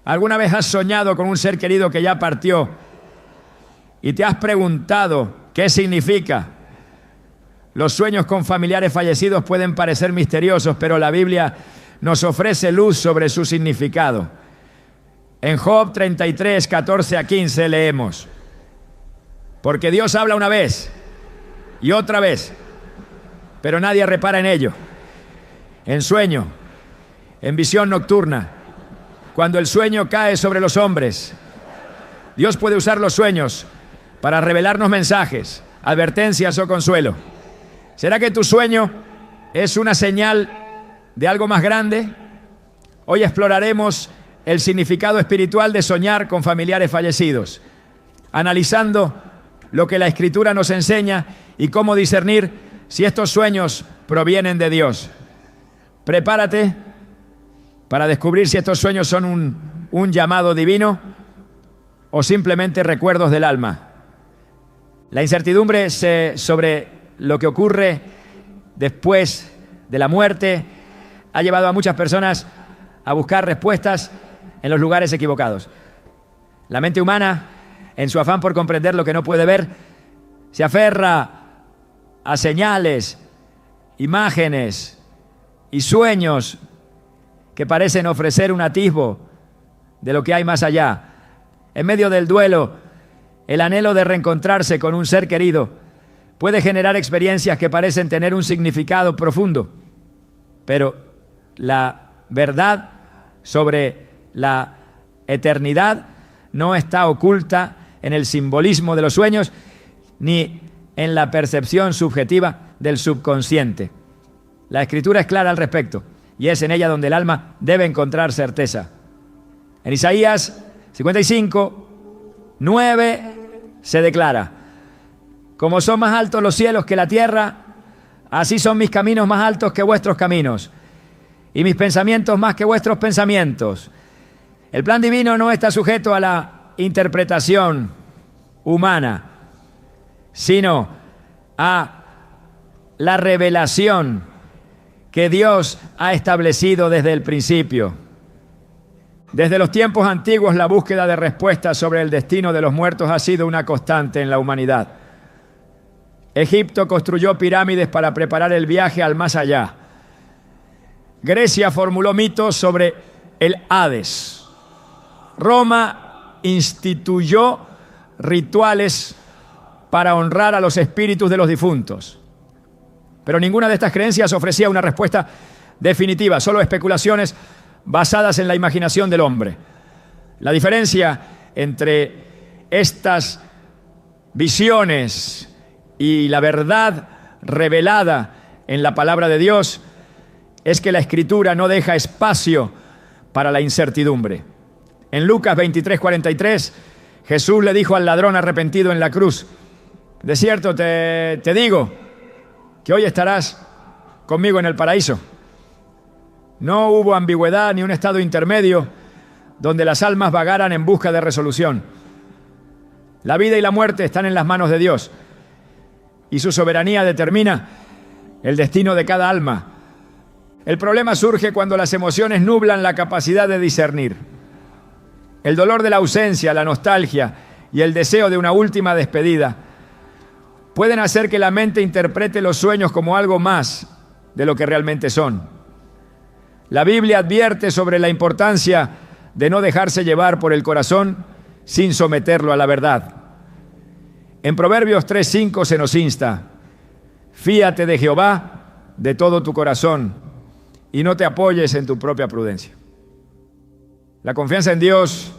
¿Alguna vez has soñado con un ser querido que ya partió y te has preguntado qué significa? Los sueños con familiares fallecidos pueden parecer misteriosos, pero la Biblia nos ofrece luz sobre su significado. En Job 33, 14 a 15 leemos: porque Dios habla una vez y otra vez, pero nadie repara en ello. En sueño, en visión nocturna, cuando el sueño cae sobre los hombres, Dios puede usar los sueños para revelarnos mensajes, advertencias o consuelo. ¿Será que tu sueño es una señal de algo más grande? Hoy exploraremos el significado espiritual de soñar con familiares fallecidos, analizando lo que la Escritura nos enseña y cómo discernir si estos sueños provienen de Dios. Prepárate para descubrir si estos sueños son un llamado divino o simplemente recuerdos del alma. La incertidumbre sobre lo que ocurre después de la muerte ha llevado a muchas personas a buscar respuestas en los lugares equivocados. La mente humana, en su afán por comprender lo que no puede ver, se aferra a señales, imágenes y sueños que parecen ofrecer un atisbo de lo que hay más allá. En medio del duelo, el anhelo de reencontrarse con un ser querido puede generar experiencias que parecen tener un significado profundo, pero la verdad sobre la eternidad no está oculta en el simbolismo de los sueños ni en la percepción subjetiva del subconsciente. La Escritura es clara al respecto y es en ella donde el alma debe encontrar certeza. En Isaías 55, 9 se declara: como son más altos los cielos que la tierra, así son mis caminos más altos que vuestros caminos, y mis pensamientos más que vuestros pensamientos. El plan divino no está sujeto a la interpretación humana, sino a la revelación que Dios ha establecido desde el principio. Desde los tiempos antiguos, la búsqueda de respuestas sobre el destino de los muertos ha sido una constante en la humanidad. Egipto construyó pirámides para preparar el viaje al más allá. Grecia formuló mitos sobre el Hades. Roma instituyó rituales para honrar a los espíritus de los difuntos. Pero ninguna de estas creencias ofrecía una respuesta definitiva, solo especulaciones basadas en la imaginación del hombre. La diferencia entre estas visiones y la verdad revelada en la palabra de Dios es que la Escritura no deja espacio para la incertidumbre. En Lucas 23:43, Jesús le dijo al ladrón arrepentido en la cruz: de cierto te digo que hoy estarás conmigo en el paraíso. No hubo ambigüedad ni un estado intermedio donde las almas vagaran en busca de resolución. La vida y la muerte están en las manos de Dios y su soberanía determina el destino de cada alma. El problema surge cuando las emociones nublan la capacidad de discernir. El dolor de la ausencia, la nostalgia y el deseo de una última despedida pueden hacer que la mente interprete los sueños como algo más de lo que realmente son. La Biblia advierte sobre la importancia de no dejarse llevar por el corazón sin someterlo a la verdad. En Proverbios 3:5 se nos insta: fíate de Jehová de todo tu corazón y no te apoyes en tu propia prudencia. La confianza en Dios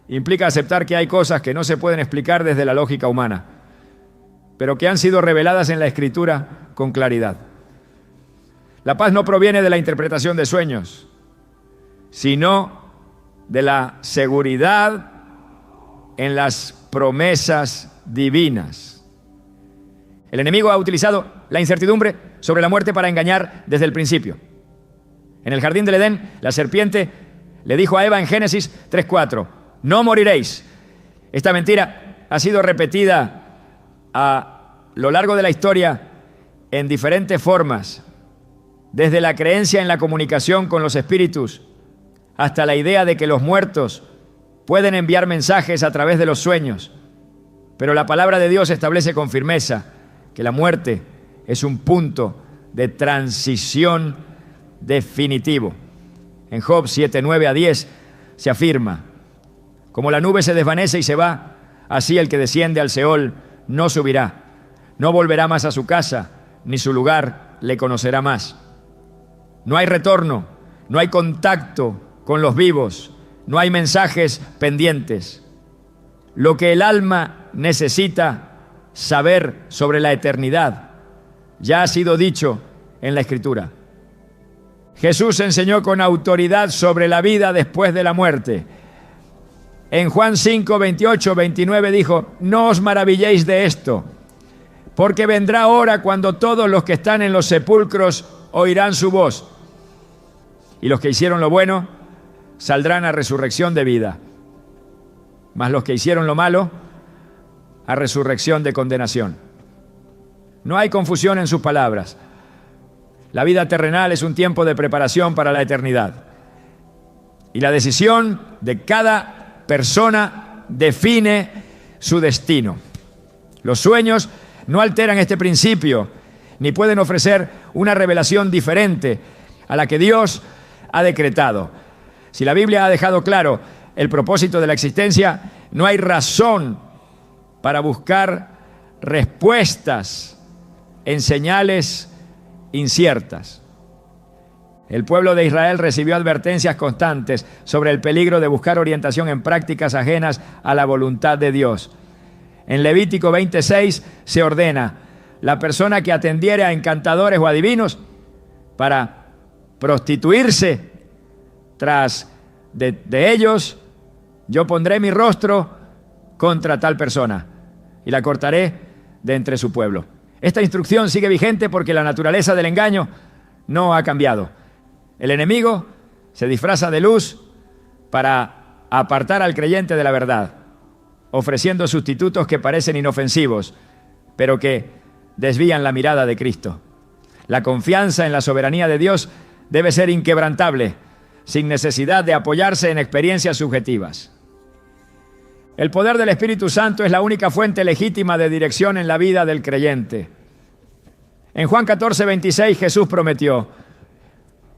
implica aceptar que hay cosas que no se pueden explicar desde la lógica humana, pero que han sido reveladas en la Escritura con claridad. La paz no proviene de la interpretación de sueños, sino de la seguridad en las promesas divinas. El enemigo ha utilizado la incertidumbre sobre la muerte para engañar desde el principio. En el jardín del Edén, la serpiente le dijo a Eva en Génesis 3:4: no moriréis. Esta mentira ha sido repetida a lo largo de la historia en diferentes formas, desde la creencia en la comunicación con los espíritus hasta la idea de que los muertos pueden enviar mensajes a través de los sueños. Pero la palabra de Dios establece con firmeza que la muerte es un punto de transición definitivo. En Job 7, 9 a 10 se afirma: como la nube se desvanece y se va, así el que desciende al Seol no subirá, no volverá más a su casa, ni su lugar le conocerá más. No hay retorno, no hay contacto con los vivos, no hay mensajes pendientes. Lo que el alma necesita saber sobre la eternidad ya ha sido dicho en la Escritura. Jesús enseñó con autoridad sobre la vida después de la muerte. En Juan 5, 28, 29 dijo: no os maravilléis de esto, porque vendrá hora cuando todos los que están en los sepulcros oirán su voz, y los que hicieron lo bueno saldrán a resurrección de vida, mas los que hicieron lo malo a resurrección de condenación. No hay confusión en sus palabras. La vida terrenal es un tiempo de preparación para la eternidad, y la decisión de cada persona define su destino. Los sueños no alteran este principio, ni pueden ofrecer una revelación diferente a la que Dios ha decretado. Si la Biblia ha dejado claro el propósito de la existencia, no hay razón para buscar respuestas en señales inciertas. El pueblo de Israel recibió advertencias constantes sobre el peligro de buscar orientación en prácticas ajenas a la voluntad de Dios. En Levítico 26 se ordena: la persona que atendiere a encantadores o adivinos para prostituirse tras de ellos, yo pondré mi rostro contra tal persona y la cortaré de entre su pueblo. Esta instrucción sigue vigente porque la naturaleza del engaño no ha cambiado. El enemigo se disfraza de luz para apartar al creyente de la verdad, ofreciendo sustitutos que parecen inofensivos, pero que desvían la mirada de Cristo. La confianza en la soberanía de Dios debe ser inquebrantable, sin necesidad de apoyarse en experiencias subjetivas. El poder del Espíritu Santo es la única fuente legítima de dirección en la vida del creyente. En Juan 14, 26 Jesús prometió: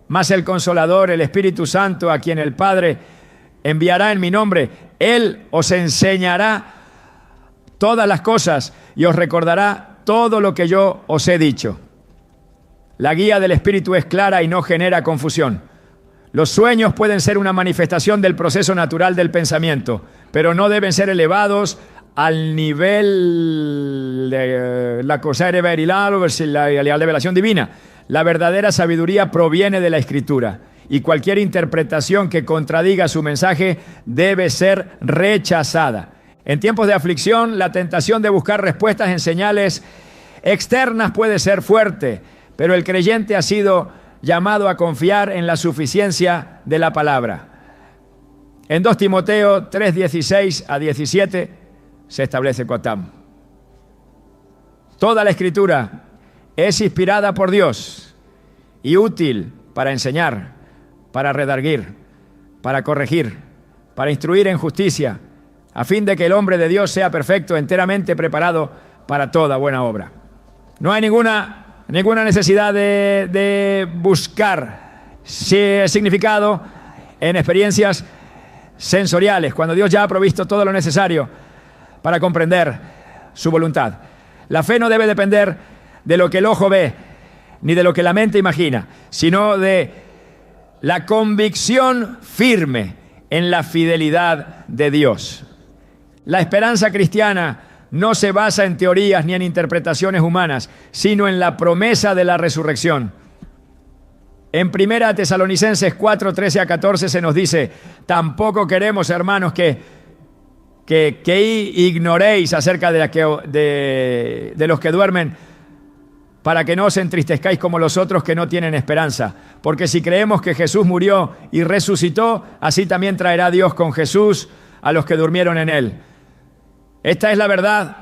mas el Consolador, el Espíritu Santo, a quien el Padre enviará en mi nombre, Él os enseñará todas las cosas y os recordará todo lo que yo os he dicho. La guía del Espíritu es clara y no genera confusión. Los sueños pueden ser una manifestación del proceso natural del pensamiento, pero no deben ser elevados al nivel de la cosa revelada o la revelación divina. La verdadera sabiduría proviene de la Escritura, y cualquier interpretación que contradiga su mensaje debe ser rechazada. En tiempos de aflicción, la tentación de buscar respuestas en señales externas puede ser fuerte, pero el creyente ha sido llamado a confiar en la suficiencia de la palabra. En 2 Timoteo 3, 16 a 17 se establece cotam: toda la Escritura es inspirada por Dios y útil para enseñar, para redarguir, para corregir, para instruir en justicia, a fin de que el hombre de Dios sea perfecto, enteramente preparado para toda buena obra. No hay ninguna necesidad de buscar significado en experiencias sensoriales, cuando Dios ya ha provisto todo lo necesario para comprender su voluntad. La fe no debe depender de lo que el ojo ve, ni de lo que la mente imagina, sino de la convicción firme en la fidelidad de Dios. La esperanza cristiana no se basa en teorías ni en interpretaciones humanas, sino en la promesa de la resurrección. En 1 Tesalonicenses 4, 13 a 14 se nos dice: tampoco queremos, hermanos, que ignoréis acerca de los que duermen, para que no os entristezcáis como los otros que no tienen esperanza. Porque si creemos que Jesús murió y resucitó, así también traerá Dios con Jesús a los que durmieron en Él. Esta es la verdad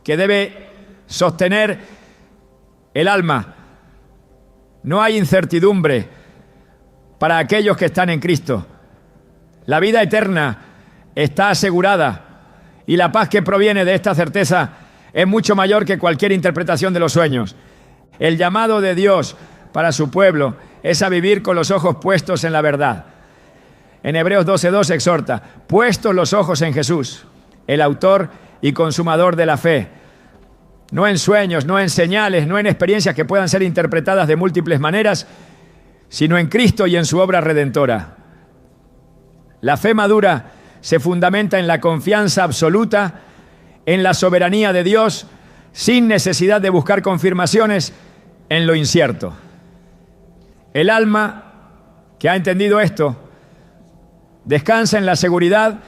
que debe sostener el alma. No hay incertidumbre para aquellos que están en Cristo, La vida eterna está asegurada y la paz que proviene de esta certeza es mucho mayor que cualquier interpretación de los sueños. El llamado de Dios para su pueblo es a vivir con los ojos puestos en la verdad. En Hebreos 12:2 exhorta: puestos los ojos en Jesús, el autor y consumador de la fe. No en sueños, no en señales, no en experiencias que puedan ser interpretadas de múltiples maneras, sino en Cristo y en su obra redentora. La fe madura se fundamenta en la confianza absoluta en la soberanía de Dios, sin necesidad de buscar confirmaciones en lo incierto. El alma que ha entendido esto descansa en la seguridad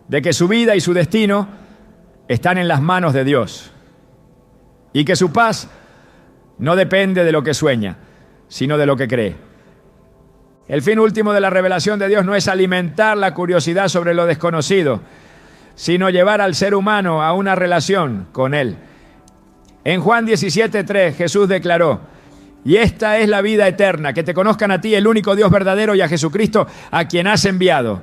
de que su vida y su destino están en las manos de Dios y que su paz no depende de lo que sueña, sino de lo que cree. El fin último de la revelación de Dios no es alimentar la curiosidad sobre lo desconocido, sino llevar al ser humano a una relación con Él. En Juan 17:3 Jesús declaró: y esta es la vida eterna, que te conozcan a ti, el único Dios verdadero, y a Jesucristo, a quien has enviado.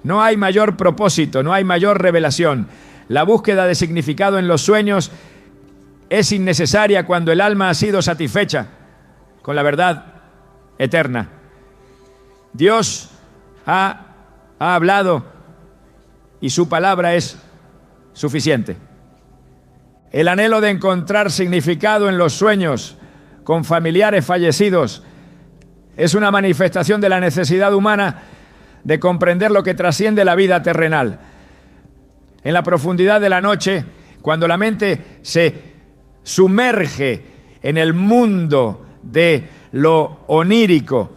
No hay mayor propósito, no hay mayor revelación. La búsqueda de significado en los sueños es innecesaria cuando el alma ha sido satisfecha con la verdad eterna. Dios ha hablado y su palabra es suficiente. El anhelo de encontrar significado en los sueños con familiares fallecidos es una manifestación de la necesidad humana de comprender lo que trasciende la vida terrenal. En la profundidad de la noche, cuando la mente se sumerge en el mundo de lo onírico,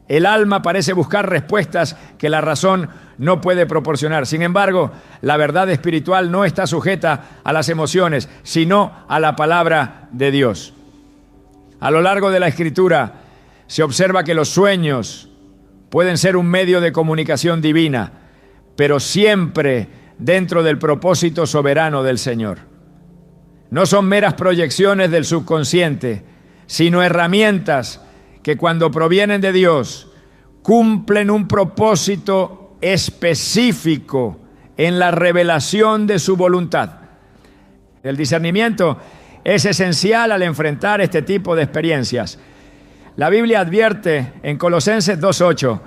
el alma parece buscar respuestas que la razón no puede proporcionar. Sin embargo, la verdad espiritual no está sujeta a las emociones, sino a la palabra de Dios. A lo largo de la Escritura se observa que los sueños pueden ser un medio de comunicación divina, pero siempre dentro del propósito soberano del Señor. No son meras proyecciones del subconsciente, sino herramientas que cuando provienen de Dios cumplen un propósito específico en la revelación de su voluntad. El discernimiento es esencial al enfrentar este tipo de experiencias. La Biblia advierte en Colosenses 2:8: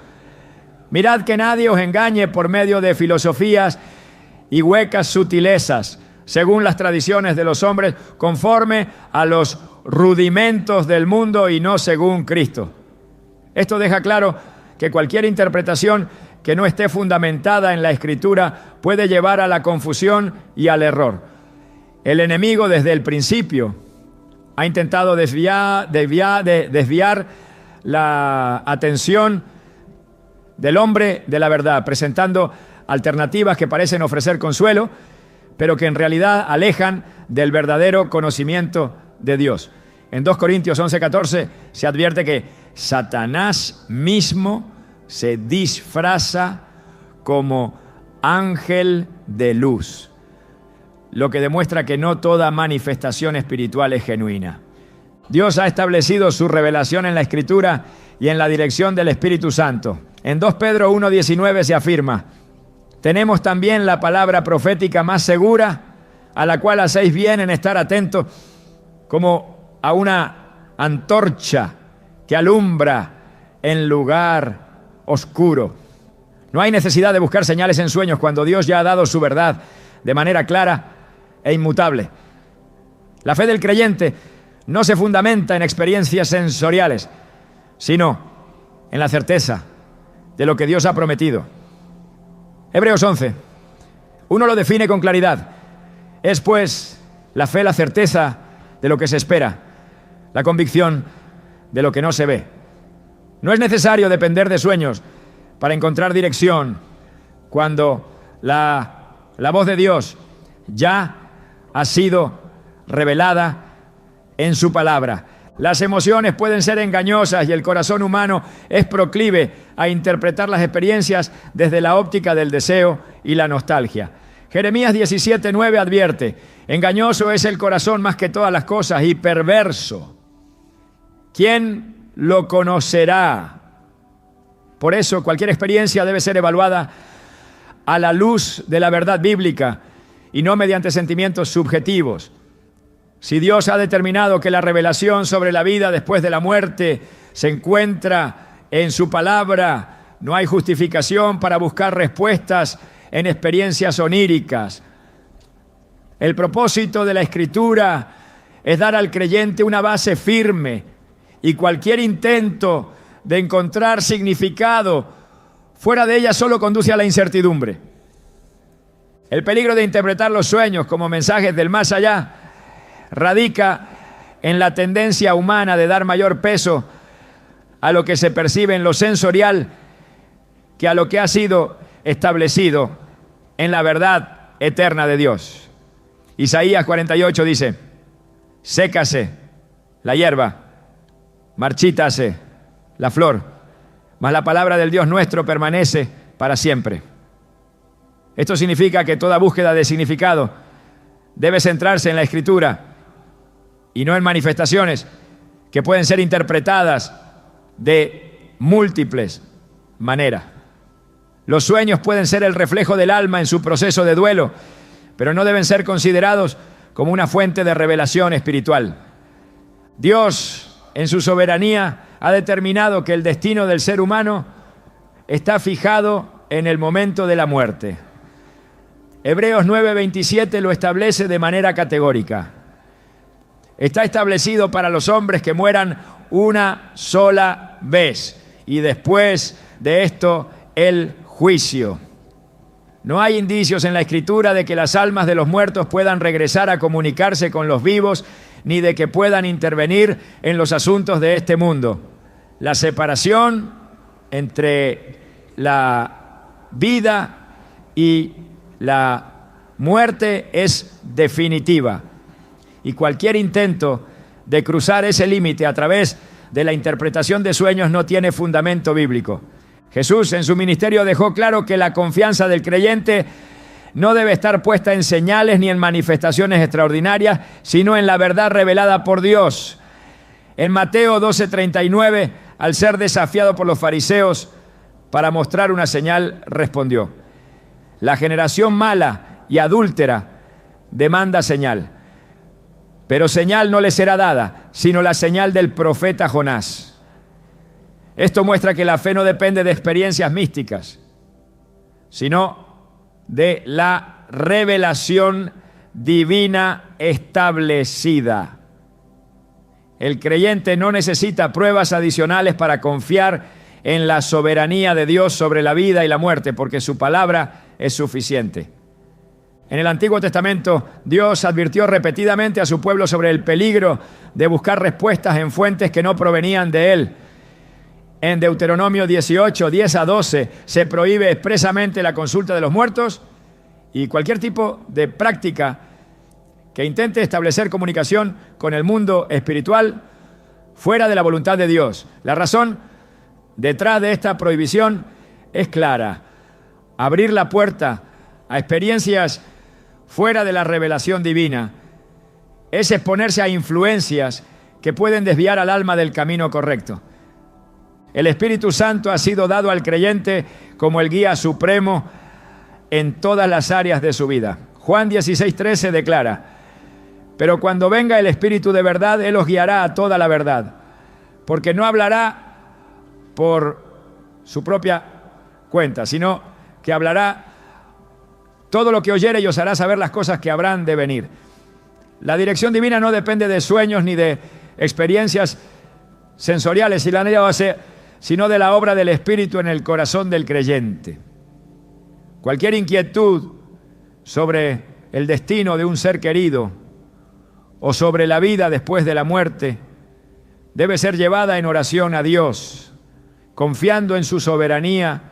mirad que nadie os engañe por medio de filosofías y huecas sutilezas, según las tradiciones de los hombres, conforme a los rudimentos del mundo y no según Cristo. Esto deja claro que cualquier interpretación que no esté fundamentada en la Escritura puede llevar a la confusión y al error. El enemigo desde el principio ha intentado desviar la atención del hombre de la verdad, presentando alternativas que parecen ofrecer consuelo, pero que en realidad alejan del verdadero conocimiento de Dios. En 2 Corintios 11:14 se advierte que Satanás mismo se disfraza como ángel de luz, lo que demuestra que no toda manifestación espiritual es genuina. Dios ha establecido su revelación en la Escritura y en la dirección del Espíritu Santo. En 2 Pedro 1:19 se afirma: tenemos también la palabra profética más segura, a la cual hacéis bien en estar atentos, como a una antorcha que alumbra en lugar oscuro. No hay necesidad de buscar señales en sueños cuando Dios ya ha dado su verdad de manera clara e inmutable. La fe del creyente no se fundamenta en experiencias sensoriales, sino en la certeza de lo que Dios ha prometido. Hebreos 11. Uno lo define con claridad. Es pues la fe la certeza de lo que se espera, la convicción de lo que no se ve. No es necesario depender de sueños para encontrar dirección cuando la voz de Dios ya ha sido revelada en su palabra. Las emociones pueden ser engañosas y el corazón humano es proclive a interpretar las experiencias desde la óptica del deseo y la nostalgia. Jeremías 17:9 advierte: engañoso es el corazón más que todas las cosas y perverso. ¿Quién lo conocerá? Por eso, cualquier experiencia debe ser evaluada a la luz de la verdad bíblica y no mediante sentimientos subjetivos. Si Dios ha determinado que la revelación sobre la vida después de la muerte se encuentra en su palabra, no hay justificación para buscar respuestas en experiencias oníricas. El propósito de la Escritura es dar al creyente una base firme, y cualquier intento de encontrar significado fuera de ella solo conduce a la incertidumbre. El peligro de interpretar los sueños como mensajes del más allá radica en la tendencia humana de dar mayor peso a lo que se percibe en lo sensorial que a lo que ha sido establecido en la verdad eterna de Dios. Isaías 48 dice: sécase la hierba, marchítase la flor, mas la palabra del Dios nuestro permanece para siempre. Esto significa que toda búsqueda de significado debe centrarse en la Escritura y no en manifestaciones que pueden ser interpretadas de múltiples maneras. Los sueños pueden ser el reflejo del alma en su proceso de duelo, pero no deben ser considerados como una fuente de revelación espiritual. Dios, en su soberanía, ha determinado que el destino del ser humano está fijado en el momento de la muerte. Hebreos 9:27 lo establece de manera categórica. Está establecido para los hombres que mueran una sola vez y después de esto el juicio. No hay indicios en la Escritura de que las almas de los muertos puedan regresar a comunicarse con los vivos, ni de que puedan intervenir en los asuntos de este mundo. La separación entre la vida y la muerte es definitiva, y cualquier intento de cruzar ese límite a través de la interpretación de sueños no tiene fundamento bíblico. Jesús en su ministerio dejó claro que la confianza del creyente no debe estar puesta en señales ni en manifestaciones extraordinarias, sino en la verdad revelada por Dios. En Mateo 12:39, al ser desafiado por los fariseos para mostrar una señal, respondió: la generación mala y adúltera demanda señal, pero señal no le será dada, sino la señal del profeta Jonás. Esto muestra que la fe no depende de experiencias místicas, sino de la revelación divina establecida. El creyente no necesita pruebas adicionales para confiar en la soberanía de Dios sobre la vida y la muerte, porque su palabra es suficiente. En el Antiguo Testamento, Dios advirtió repetidamente a su pueblo sobre el peligro de buscar respuestas en fuentes que no provenían de Él. En Deuteronomio 18, 10 a 12, se prohíbe expresamente la consulta de los muertos y cualquier tipo de práctica que intente establecer comunicación con el mundo espiritual fuera de la voluntad de Dios. La razón detrás de esta prohibición es clara: abrir la puerta a experiencias fuera de la revelación divina es exponerse a influencias que pueden desviar al alma del camino correcto. El Espíritu Santo ha sido dado al creyente como el guía supremo en todas las áreas de su vida. Juan 16:13 declara: pero cuando venga el Espíritu de verdad, Él os guiará a toda la verdad, porque no hablará por su propia cuenta, sino que hablará todo lo que oyere y os hará saber las cosas que habrán de venir. La dirección divina no depende de sueños ni de experiencias sensoriales, sino de la obra del Espíritu en el corazón del creyente. Cualquier inquietud sobre el destino de un ser querido o sobre la vida después de la muerte debe ser llevada en oración a Dios, confiando en su soberanía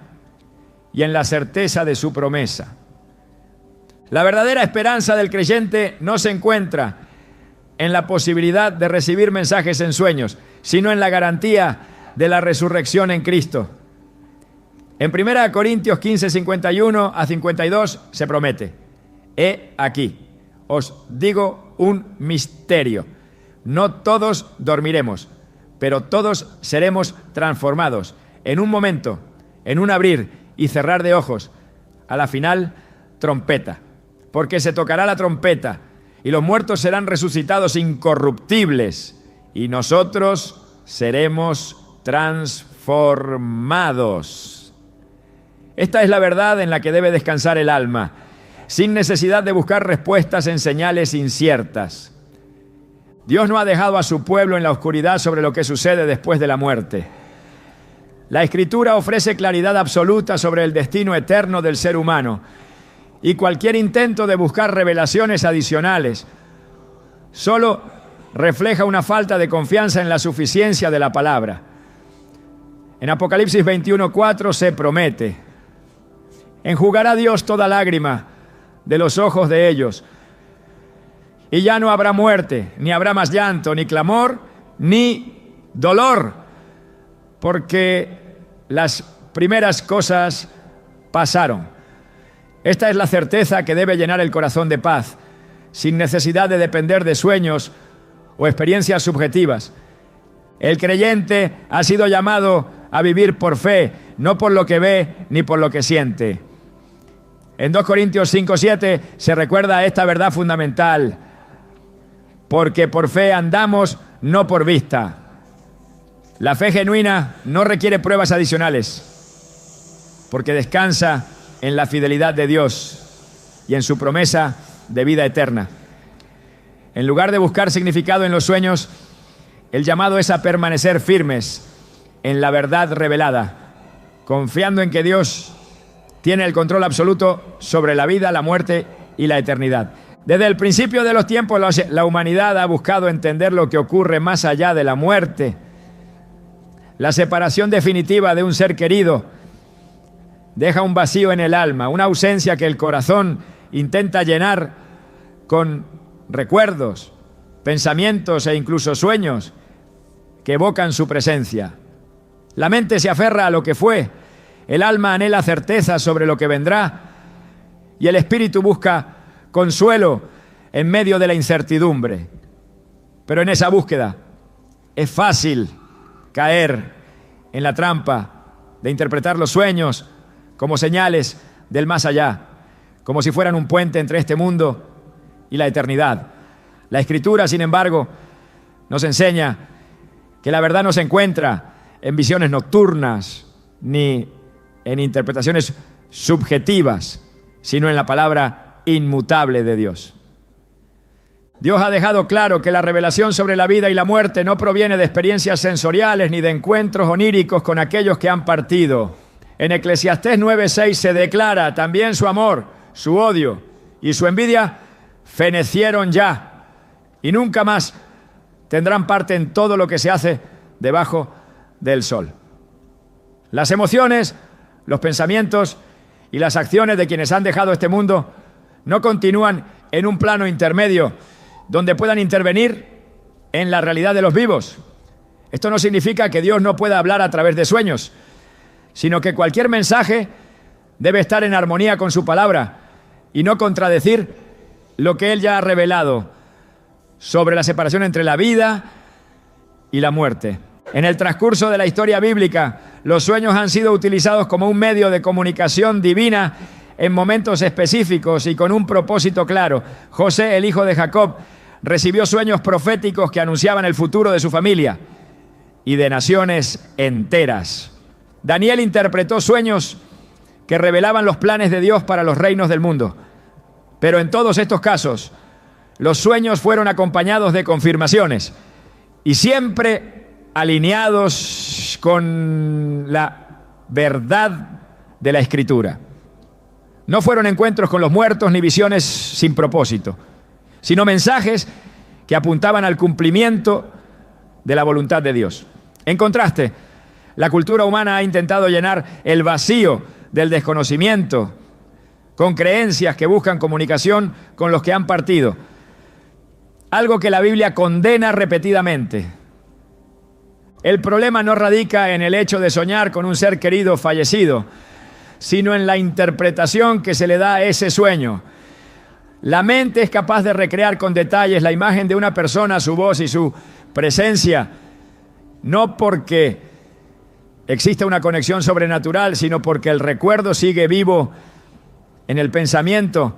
y en la certeza de su promesa. La verdadera esperanza del creyente no se encuentra en la posibilidad de recibir mensajes en sueños, sino en la garantía de la resurrección en Cristo. En 1 Corintios 15, 51 a 52 se promete: he aquí, os digo un misterio, no todos dormiremos, pero todos seremos transformados en un momento, en un abrir y cerrar de ojos, a la final, trompeta. Porque se tocará la trompeta y los muertos serán resucitados incorruptibles y nosotros seremos transformados. Esta es la verdad en la que debe descansar el alma, sin necesidad de buscar respuestas en señales inciertas. Dios no ha dejado a su pueblo en la oscuridad sobre lo que sucede después de la muerte. La Escritura ofrece claridad absoluta sobre el destino eterno del ser humano y cualquier intento de buscar revelaciones adicionales solo refleja una falta de confianza en la suficiencia de la palabra. En Apocalipsis 21:4 se promete: enjugará Dios toda lágrima de los ojos de ellos, y ya no habrá muerte, ni habrá más llanto, ni clamor, ni dolor, porque las primeras cosas pasaron. Esta es la certeza que debe llenar el corazón de paz, sin necesidad de depender de sueños o experiencias subjetivas. El creyente ha sido llamado a vivir por fe, no por lo que ve ni por lo que siente. En 2 Corintios 5:7 se recuerda esta verdad fundamental: porque por fe andamos, no por vista. La fe genuina no requiere pruebas adicionales, porque descansa en la fidelidad de Dios y en su promesa de vida eterna. En lugar de buscar significado en los sueños, el llamado es a permanecer firmes en la verdad revelada, confiando en que Dios tiene el control absoluto sobre la vida, la muerte y la eternidad. Desde el principio de los tiempos, la humanidad ha buscado entender lo que ocurre más allá de la muerte. La separación definitiva de un ser querido deja un vacío en el alma, una ausencia que el corazón intenta llenar con recuerdos, pensamientos e incluso sueños que evocan su presencia. La mente se aferra a lo que fue, el alma anhela certeza sobre lo que vendrá y el espíritu busca consuelo en medio de la incertidumbre. Pero en esa búsqueda es fácil caer en la trampa de interpretar los sueños como señales del más allá, como si fueran un puente entre este mundo y la eternidad. La Escritura, sin embargo, nos enseña que la verdad no se encuentra en visiones nocturnas ni en interpretaciones subjetivas, sino en la palabra inmutable de Dios. Dios ha dejado claro que la revelación sobre la vida y la muerte no proviene de experiencias sensoriales ni de encuentros oníricos con aquellos que han partido. En Eclesiastés 9:6 se declara: también su amor, su odio y su envidia fenecieron ya, y nunca más tendrán parte en todo lo que se hace debajo del sol. Las emociones, los pensamientos y las acciones de quienes han dejado este mundo no continúan en un plano intermedio donde puedan intervenir en la realidad de los vivos. Esto no significa que Dios no pueda hablar a través de sueños, sino que cualquier mensaje debe estar en armonía con su palabra y no contradecir lo que Él ya ha revelado sobre la separación entre la vida y la muerte. En el transcurso de la historia bíblica, los sueños han sido utilizados como un medio de comunicación divina en momentos específicos y con un propósito claro. José, el hijo de Jacob, recibió sueños proféticos que anunciaban el futuro de su familia y de naciones enteras. Daniel interpretó sueños que revelaban los planes de Dios para los reinos del mundo. Pero en todos estos casos, los sueños fueron acompañados de confirmaciones y siempre alineados con la verdad de la Escritura. No fueron encuentros con los muertos ni visiones sin propósito, sino mensajes que apuntaban al cumplimiento de la voluntad de Dios. En contraste, la cultura humana ha intentado llenar el vacío del desconocimiento con creencias que buscan comunicación con los que han partido, algo que la Biblia condena repetidamente. El problema no radica en el hecho de soñar con un ser querido fallecido, sino en la interpretación que se le da a ese sueño. La mente es capaz de recrear con detalles la imagen de una persona, su voz y su presencia, no porque existe una conexión sobrenatural, sino porque el recuerdo sigue vivo en el pensamiento.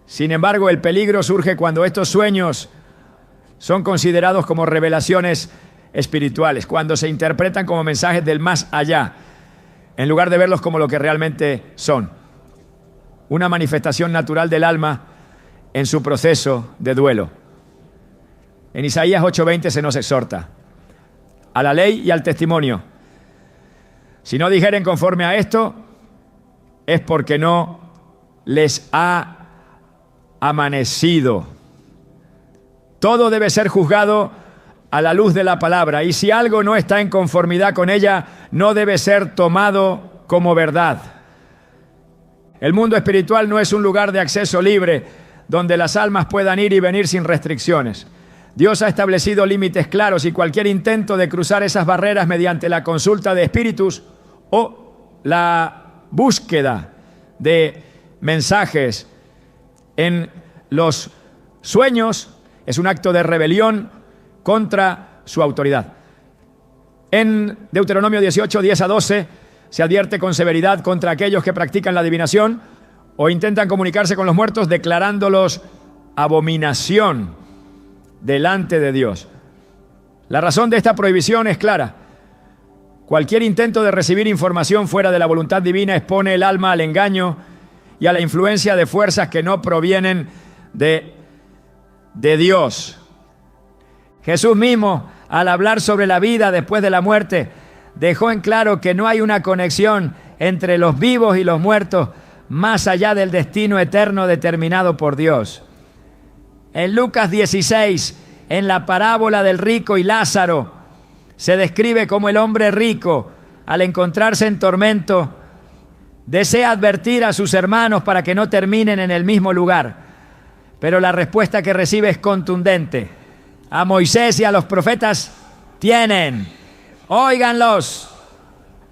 Sin embargo, el peligro surge cuando estos sueños son considerados como revelaciones espirituales, cuando se interpretan como mensajes del más allá, en lugar de verlos como lo que realmente son, una manifestación natural del alma en su proceso de duelo. En Isaías 8:20 se nos exhorta a la ley y al testimonio. Si no dijeren conforme a esto, es porque no les ha amanecido. Todo debe ser juzgado a la luz de la palabra, y si algo no está en conformidad con ella, no debe ser tomado como verdad. El mundo espiritual no es un lugar de acceso libre donde las almas puedan ir y venir sin restricciones. Dios ha establecido límites claros, y cualquier intento de cruzar esas barreras mediante la consulta de espíritus o la búsqueda de mensajes en los sueños es un acto de rebelión contra su autoridad. En Deuteronomio 18, 10-12, se advierte con severidad contra aquellos que practican la adivinación o intentan comunicarse con los muertos, declarándolos abominación delante de Dios. La razón de esta prohibición es clara. Cualquier intento de recibir información fuera de la voluntad divina expone el alma al engaño y a la influencia de fuerzas que no provienen de Dios. Jesús mismo, al hablar sobre la vida después de la muerte, dejó en claro que no hay una conexión entre los vivos y los muertos más allá del destino eterno determinado por Dios. En Lucas 16, en la parábola del rico y Lázaro, se describe cómo el hombre rico, al encontrarse en tormento, desea advertir a sus hermanos para que no terminen en el mismo lugar. Pero la respuesta que recibe es contundente. A Moisés y a los profetas tienen, óiganlos.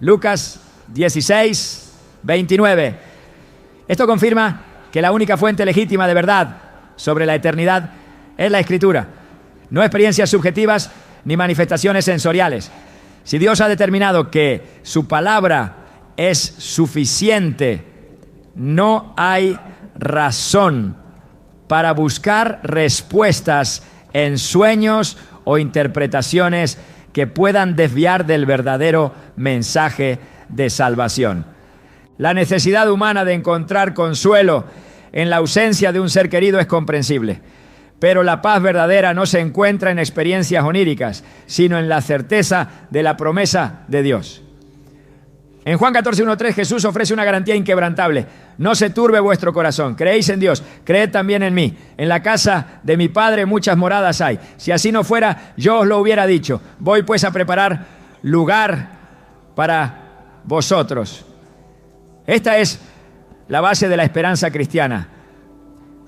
Lucas 16, 29. Esto confirma que la única fuente legítima de verdad sobre la eternidad es la Escritura, no experiencias subjetivas ni manifestaciones sensoriales. Si Dios ha determinado que su palabra es suficiente, no hay razón para buscar respuestas en sueños o interpretaciones que puedan desviar del verdadero mensaje de salvación. La necesidad humana de encontrar consuelo en la ausencia de un ser querido es comprensible, pero la paz verdadera no se encuentra en experiencias oníricas, sino en la certeza de la promesa de Dios. En Juan 14:1-3 Jesús ofrece una garantía inquebrantable. No se turbe vuestro corazón. Creéis en Dios, creed también en mí. En la casa de mi Padre muchas moradas hay. Si así no fuera, yo os lo hubiera dicho. Voy pues a preparar lugar para vosotros. Esta es la base de la esperanza cristiana.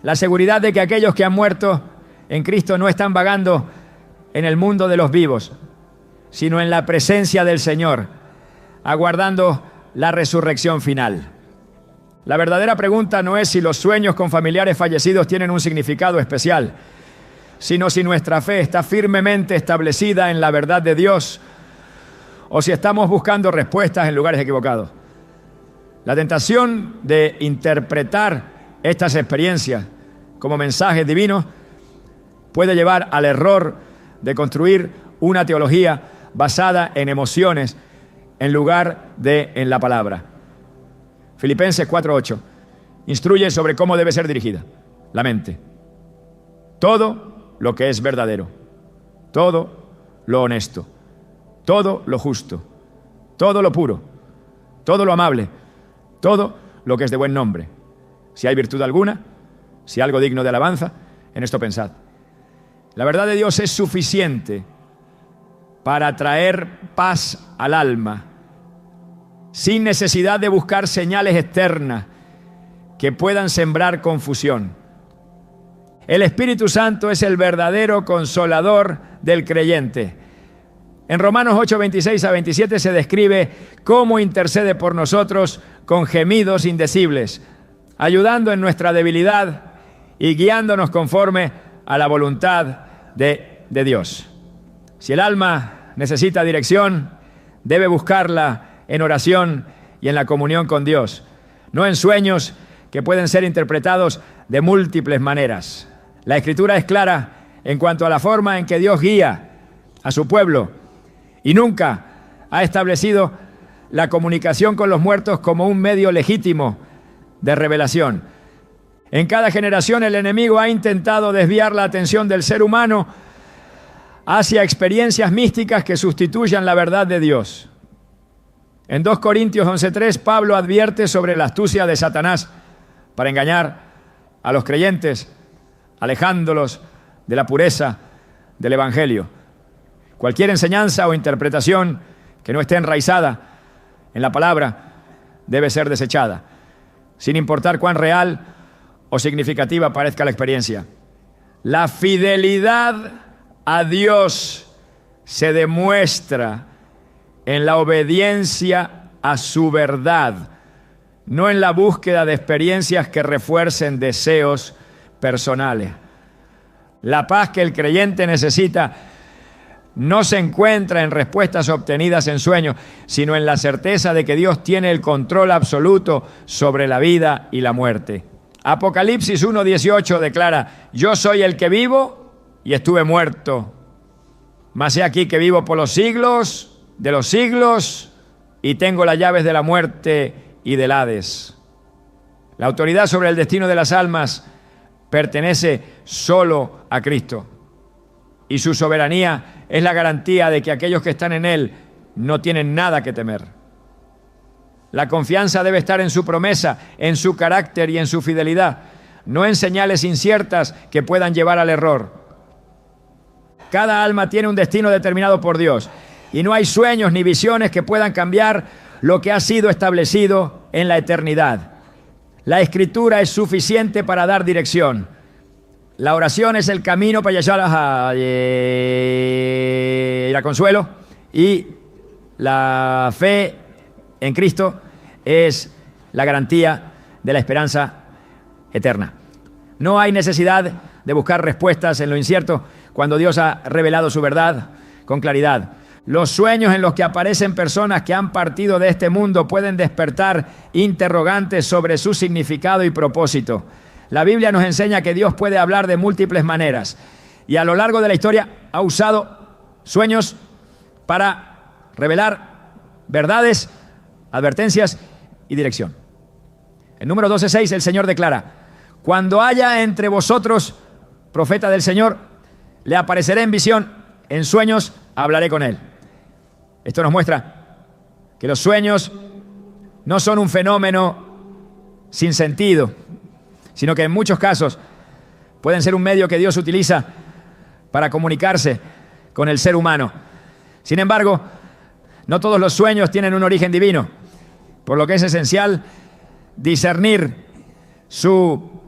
La seguridad de que aquellos que han muerto en Cristo no están vagando en el mundo de los vivos, sino en la presencia del Señor, aguardando la resurrección final. La verdadera pregunta no es si los sueños con familiares fallecidos tienen un significado especial, sino si nuestra fe está firmemente establecida en la verdad de Dios o si estamos buscando respuestas en lugares equivocados. La tentación de interpretar estas experiencias como mensajes divinos puede llevar al error de construir una teología basada en emociones en lugar de en la palabra. Filipenses 4:8 instruye sobre cómo debe ser dirigida la mente. Todo lo que es verdadero, todo lo honesto, todo lo justo, todo lo puro, todo lo amable, todo lo que es de buen nombre. Si hay virtud alguna, si algo digno de alabanza, en esto pensad. La verdad de Dios es suficiente para traer paz al alma, sin necesidad de buscar señales externas que puedan sembrar confusión. El Espíritu Santo es el verdadero consolador del creyente. En Romanos 8:26-27 se describe cómo intercede por nosotros con gemidos indecibles, ayudando en nuestra debilidad y guiándonos conforme a la voluntad de Dios. Si el alma necesita dirección, debe buscarla en oración y en la comunión con Dios, no en sueños que pueden ser interpretados de múltiples maneras. La Escritura es clara en cuanto a la forma en que Dios guía a su pueblo y nunca ha establecido la comunicación con los muertos como un medio legítimo de revelación. En cada generación el enemigo ha intentado desviar la atención del ser humano hacia experiencias místicas que sustituyan la verdad de Dios. En 2 Corintios 11:3, Pablo advierte sobre la astucia de Satanás para engañar a los creyentes, alejándolos de la pureza del Evangelio. Cualquier enseñanza o interpretación que no esté enraizada en la palabra debe ser desechada, sin importar cuán real o significativa parezca la experiencia. La fidelidad a Dios se demuestra en la obediencia a su verdad, no en la búsqueda de experiencias que refuercen deseos personales. La paz que el creyente necesita no se encuentra en respuestas obtenidas en sueños, sino en la certeza de que Dios tiene el control absoluto sobre la vida y la muerte. Apocalipsis 1:18 declara: yo soy el que vivo y estuve muerto, mas he aquí que vivo por los siglos de los siglos y tengo las llaves de la muerte y del Hades. La autoridad sobre el destino de las almas pertenece solo a Cristo, y su soberanía es la garantía de que aquellos que están en Él no tienen nada que temer. La confianza debe estar en su promesa, en su carácter y en su fidelidad, no en señales inciertas que puedan llevar al error. Cada alma tiene un destino determinado por Dios, y no hay sueños ni visiones que puedan cambiar lo que ha sido establecido en la eternidad. La Escritura es suficiente para dar dirección. La oración es el camino para llegar a ir a consuelo, y la fe en Cristo es la garantía de la esperanza eterna. No hay necesidad de buscar respuestas en lo incierto cuando Dios ha revelado su verdad con claridad. Los sueños en los que aparecen personas que han partido de este mundo pueden despertar interrogantes sobre su significado y propósito. La Biblia nos enseña que Dios puede hablar de múltiples maneras, y a lo largo de la historia ha usado sueños para revelar verdades, advertencias y dirección. En Números 12:6 el Señor declara: cuando haya entre vosotros profeta del Señor, le apareceré en visión, en sueños hablaré con él. Esto nos muestra que los sueños no son un fenómeno sin sentido, sino que en muchos casos pueden ser un medio que Dios utiliza para comunicarse con el ser humano. Sin embargo, no todos los sueños tienen un origen divino, por lo que es esencial discernir su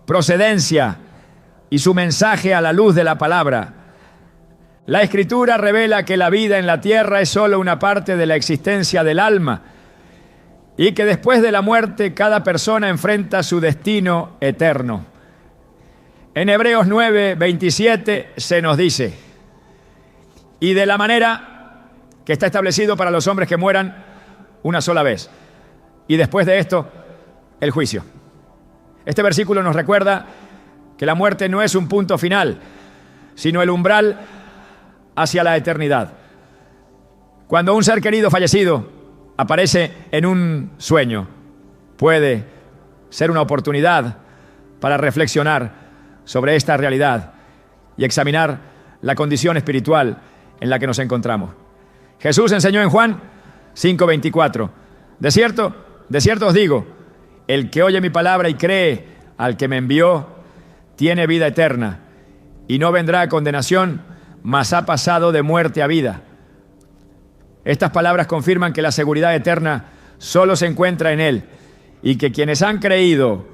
procedencia y su mensaje a la luz de la palabra. La Escritura revela que la vida en la tierra es solo una parte de la existencia del alma, y que después de la muerte cada persona enfrenta su destino eterno. En Hebreos 9:27 se nos dice: y de la manera que está establecido para los hombres que mueran una sola vez, y después de esto el juicio. Este versículo nos recuerda que la muerte no es un punto final, sino el umbral hacia la eternidad. Cuando un ser querido fallecido aparece en un sueño, puede ser una oportunidad para reflexionar sobre esta realidad y examinar la condición espiritual en la que nos encontramos. Jesús enseñó en Juan 5:24: de cierto os digo, el que oye mi palabra y cree al que me envió, tiene vida eterna, y no vendrá a condenación, mas ha pasado de muerte a vida. Estas palabras confirman que la seguridad eterna solo se encuentra en Él, y que quienes han creído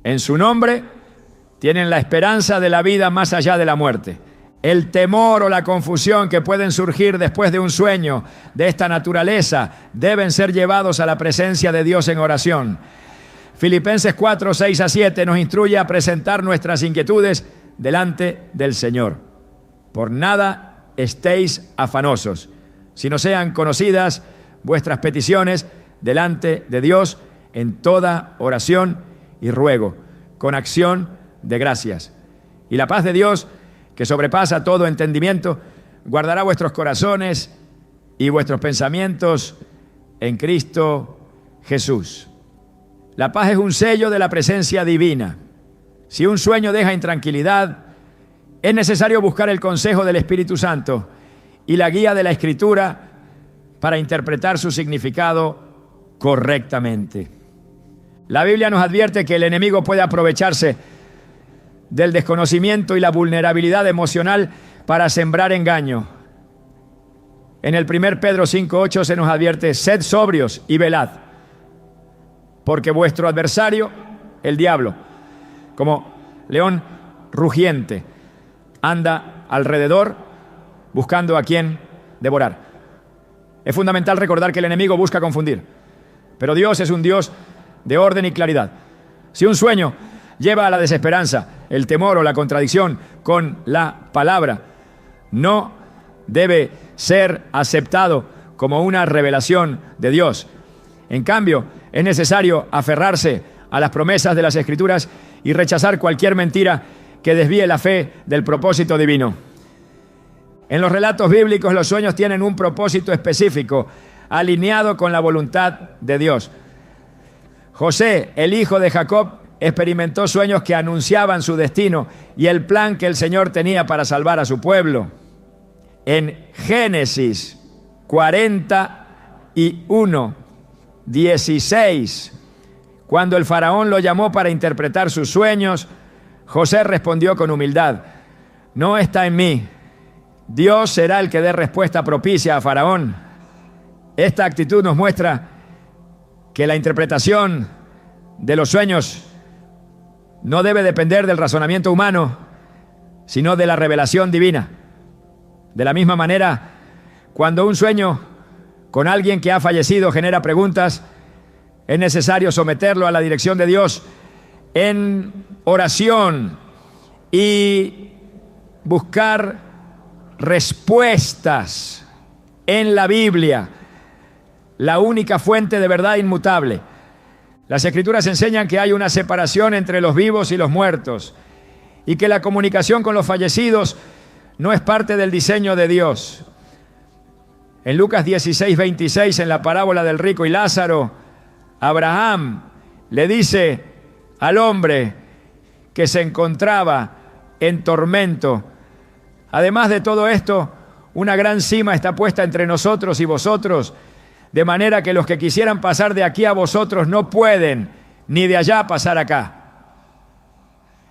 en su nombre tienen la esperanza de la vida más allá de la muerte. El temor o la confusión que pueden surgir después de un sueño de esta naturaleza deben ser llevados a la presencia de Dios en oración. Filipenses 4:6-7 nos instruye a presentar nuestras inquietudes delante del Señor. Por nada estéis afanosos, sino sean conocidas vuestras peticiones delante de Dios en toda oración y ruego, con acción de gracias. Y la paz de Dios, que sobrepasa todo entendimiento, guardará vuestros corazones y vuestros pensamientos en Cristo Jesús. La paz es un sello de la presencia divina. Si un sueño deja intranquilidad, es necesario buscar el consejo del Espíritu Santo y la guía de la Escritura para interpretar su significado correctamente. La Biblia nos advierte que el enemigo puede aprovecharse del desconocimiento y la vulnerabilidad emocional para sembrar engaño. En el 1 Pedro 5:8 se nos advierte: sed sobrios y velad, porque vuestro adversario, el diablo, como león rugiente, anda alrededor buscando a quien devorar. Es fundamental recordar que el enemigo busca confundir, pero Dios es un Dios de orden y claridad. Si un sueño lleva a la desesperanza, el temor o la contradicción con la palabra, no debe ser aceptado como una revelación de Dios. En cambio, es necesario aferrarse a las promesas de las Escrituras y rechazar cualquier mentira que desvíe la fe del propósito divino. En los relatos bíblicos, los sueños tienen un propósito específico, alineado con la voluntad de Dios. José, el hijo de Jacob, experimentó sueños que anunciaban su destino y el plan que el Señor tenía para salvar a su pueblo. En Génesis 41:16, cuando el faraón lo llamó para interpretar sus sueños, José respondió con humildad: no está en mí. Dios será el que dé respuesta propicia a Faraón. Esta actitud nos muestra que la interpretación de los sueños no debe depender del razonamiento humano, sino de la revelación divina. De la misma manera, cuando un sueño con alguien que ha fallecido genera preguntas, es necesario someterlo a la dirección de Dios en oración y buscar respuestas en la Biblia, la única fuente de verdad inmutable. Las Escrituras enseñan que hay una separación entre los vivos y los muertos y que la comunicación con los fallecidos no es parte del diseño de Dios. En Lucas 16:26, en la parábola del rico y Lázaro, Abraham le dice al hombre que se encontraba en tormento: además de todo esto, una gran cima está puesta entre nosotros y vosotros, de manera que los que quisieran pasar de aquí a vosotros no pueden, ni de allá pasar acá.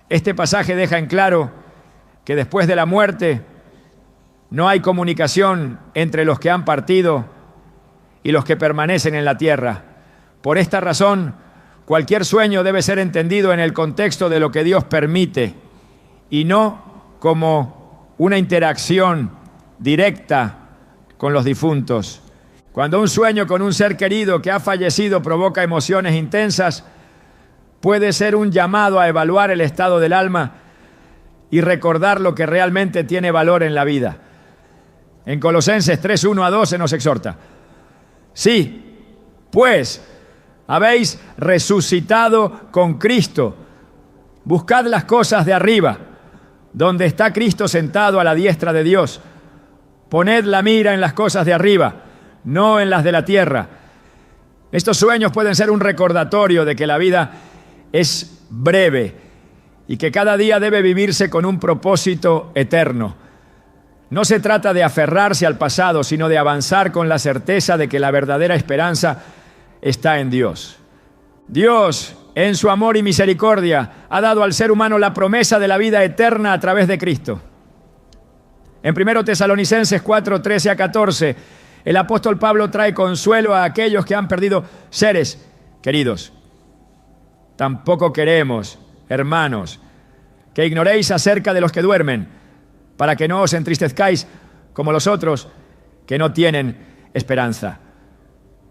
Este pasaje deja en claro que después de la muerte no hay comunicación entre los que han partido y los que permanecen en la tierra. Por esta razón, cualquier sueño debe ser entendido en el contexto de lo que Dios permite y no como una interacción directa con los difuntos. Cuando un sueño con un ser querido que ha fallecido provoca emociones intensas, puede ser un llamado a evaluar el estado del alma y recordar lo que realmente tiene valor en la vida. En Colosenses 3:1-2 nos exhorta: sí, pues habéis resucitado con Cristo, buscad las cosas de arriba, donde está Cristo sentado a la diestra de Dios. Poned la mira en las cosas de arriba, no en las de la tierra. Estos sueños pueden ser un recordatorio de que la vida es breve y que cada día debe vivirse con un propósito eterno. No se trata de aferrarse al pasado, sino de avanzar con la certeza de que la verdadera esperanza está en Dios. Dios, en su amor y misericordia, ha dado al ser humano la promesa de la vida eterna a través de Cristo. En 1 Tesalonicenses 4:13-14, el apóstol Pablo trae consuelo a aquellos que han perdido seres queridos. Tampoco queremos, hermanos, que ignoréis acerca de los que duermen, para que no os entristezcáis como los otros que no tienen esperanza.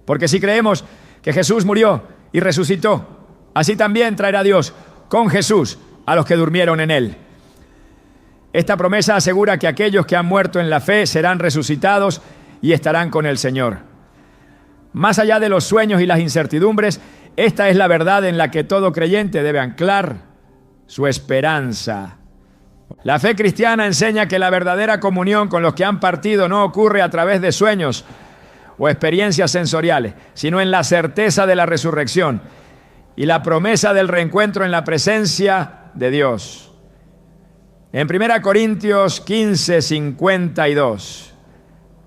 Porque si creemos que Jesús murió y resucitó, así también traerá Dios con Jesús a los que durmieron en él. Esta promesa asegura que aquellos que han muerto en la fe serán resucitados y estarán con el Señor. Más allá de los sueños y las incertidumbres, esta es la verdad en la que todo creyente debe anclar su esperanza. La fe cristiana enseña que la verdadera comunión con los que han partido no ocurre a través de sueños o experiencias sensoriales, sino en la certeza de la resurrección y la promesa del reencuentro en la presencia de Dios. En 1 Corintios 15, 52,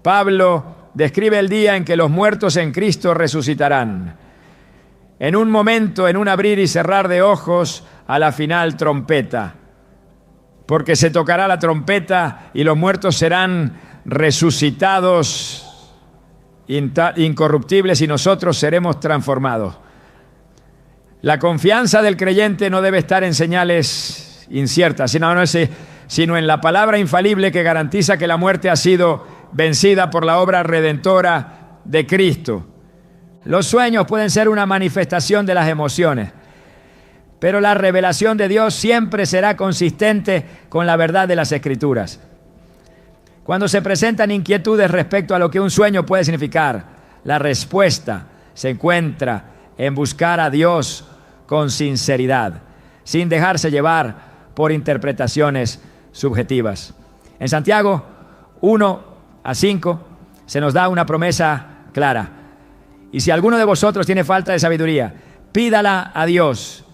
Pablo describe el día en que los muertos en Cristo resucitarán. En un momento, en un abrir y cerrar de ojos, a la final trompeta. Porque se tocará la trompeta y los muertos serán resucitados incorruptibles y nosotros seremos transformados. La confianza del creyente no debe estar en señales inciertas, sino en la palabra infalible que garantiza que la muerte ha sido vencida por la obra redentora de Cristo. Los sueños pueden ser una manifestación de las emociones, pero la revelación de Dios siempre será consistente con la verdad de las Escrituras. Cuando se presentan inquietudes respecto a lo que un sueño puede significar, la respuesta se encuentra en buscar a Dios con sinceridad, sin dejarse llevar por interpretaciones subjetivas. En Santiago 1-5 se nos da una promesa clara. Y si alguno de vosotros tiene falta de sabiduría, pídala a Dios,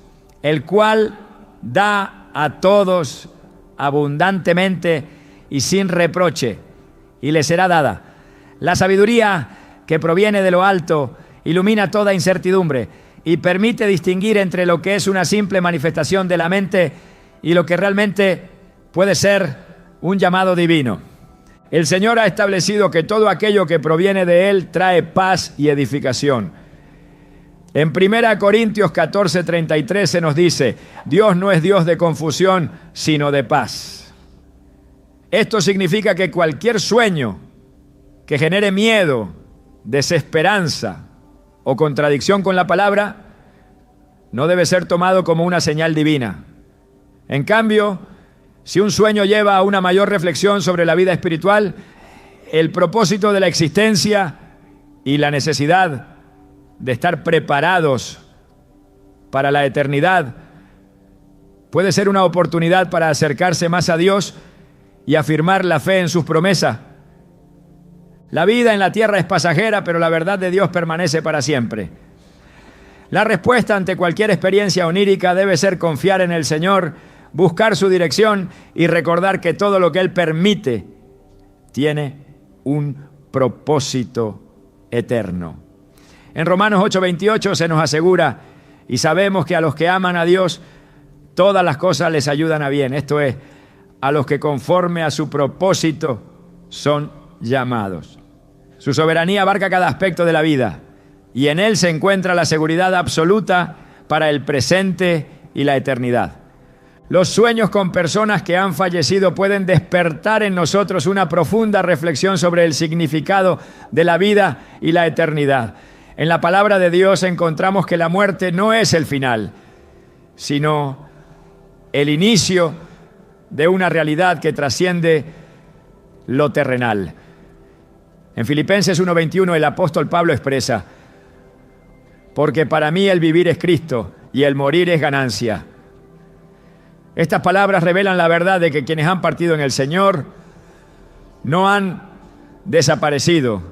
el cual da a todos abundantemente y sin reproche, y le será dada. La sabiduría que proviene de lo alto ilumina toda incertidumbre y permite distinguir entre lo que es una simple manifestación de la mente y lo que realmente puede ser un llamado divino. El Señor ha establecido que todo aquello que proviene de Él trae paz y edificación. En 1 Corintios 14:33 se nos dice: Dios no es Dios de confusión, sino de paz. Esto significa que cualquier sueño que genere miedo, desesperanza o contradicción con la palabra no debe ser tomado como una señal divina. En cambio, si un sueño lleva a una mayor reflexión sobre la vida espiritual, el propósito de la existencia y la necesidad de estar preparados para la eternidad, puede ser una oportunidad para acercarse más a Dios y afirmar la fe en sus promesas. La vida en la tierra es pasajera, pero la verdad de Dios permanece para siempre. La respuesta ante cualquier experiencia onírica debe ser confiar en el Señor, buscar su dirección y recordar que todo lo que Él permite tiene un propósito eterno. En Romanos 8:28 se nos asegura: y sabemos que a los que aman a Dios, todas las cosas les ayudan a bien. Esto es, a los que conforme a su propósito son llamados. Su soberanía abarca cada aspecto de la vida y en Él se encuentra la seguridad absoluta para el presente y la eternidad. Los sueños con personas que han fallecido pueden despertar en nosotros una profunda reflexión sobre el significado de la vida y la eternidad. En la palabra de Dios encontramos que la muerte no es el final, sino el inicio de una realidad que trasciende lo terrenal. En Filipenses 1:21 el apóstol Pablo expresa: porque para mí el vivir es Cristo y el morir es ganancia. Estas palabras revelan la verdad de que quienes han partido en el Señor no han desaparecido,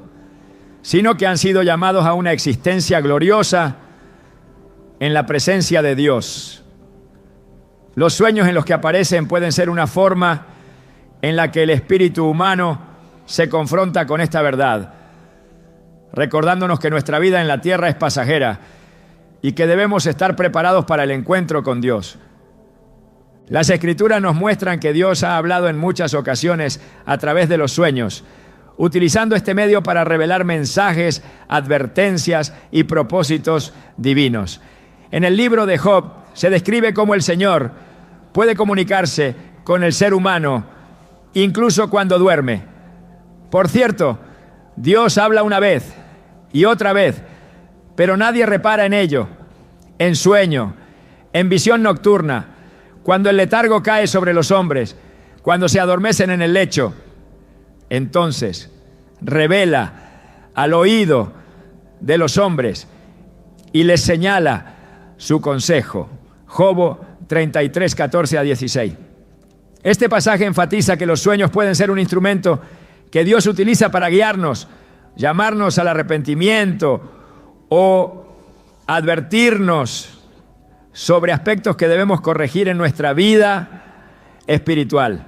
sino que han sido llamados a una existencia gloriosa en la presencia de Dios. Los sueños en los que aparecen pueden ser una forma en la que el espíritu humano se confronta con esta verdad, recordándonos que nuestra vida en la tierra es pasajera y que debemos estar preparados para el encuentro con Dios. Las Escrituras nos muestran que Dios ha hablado en muchas ocasiones a través de los sueños, utilizando este medio para revelar mensajes, advertencias y propósitos divinos. En el libro de Job se describe cómo el Señor puede comunicarse con el ser humano, incluso cuando duerme. Por cierto, Dios habla una vez y otra vez, pero nadie repara en ello. En sueño, en visión nocturna, cuando el letargo cae sobre los hombres, cuando se adormecen en el lecho, entonces revela al oído de los hombres y les señala su consejo. Job 33, 14 a 16. Este pasaje enfatiza que los sueños pueden ser un instrumento que Dios utiliza para guiarnos, llamarnos al arrepentimiento o advertirnos sobre aspectos que debemos corregir en nuestra vida espiritual.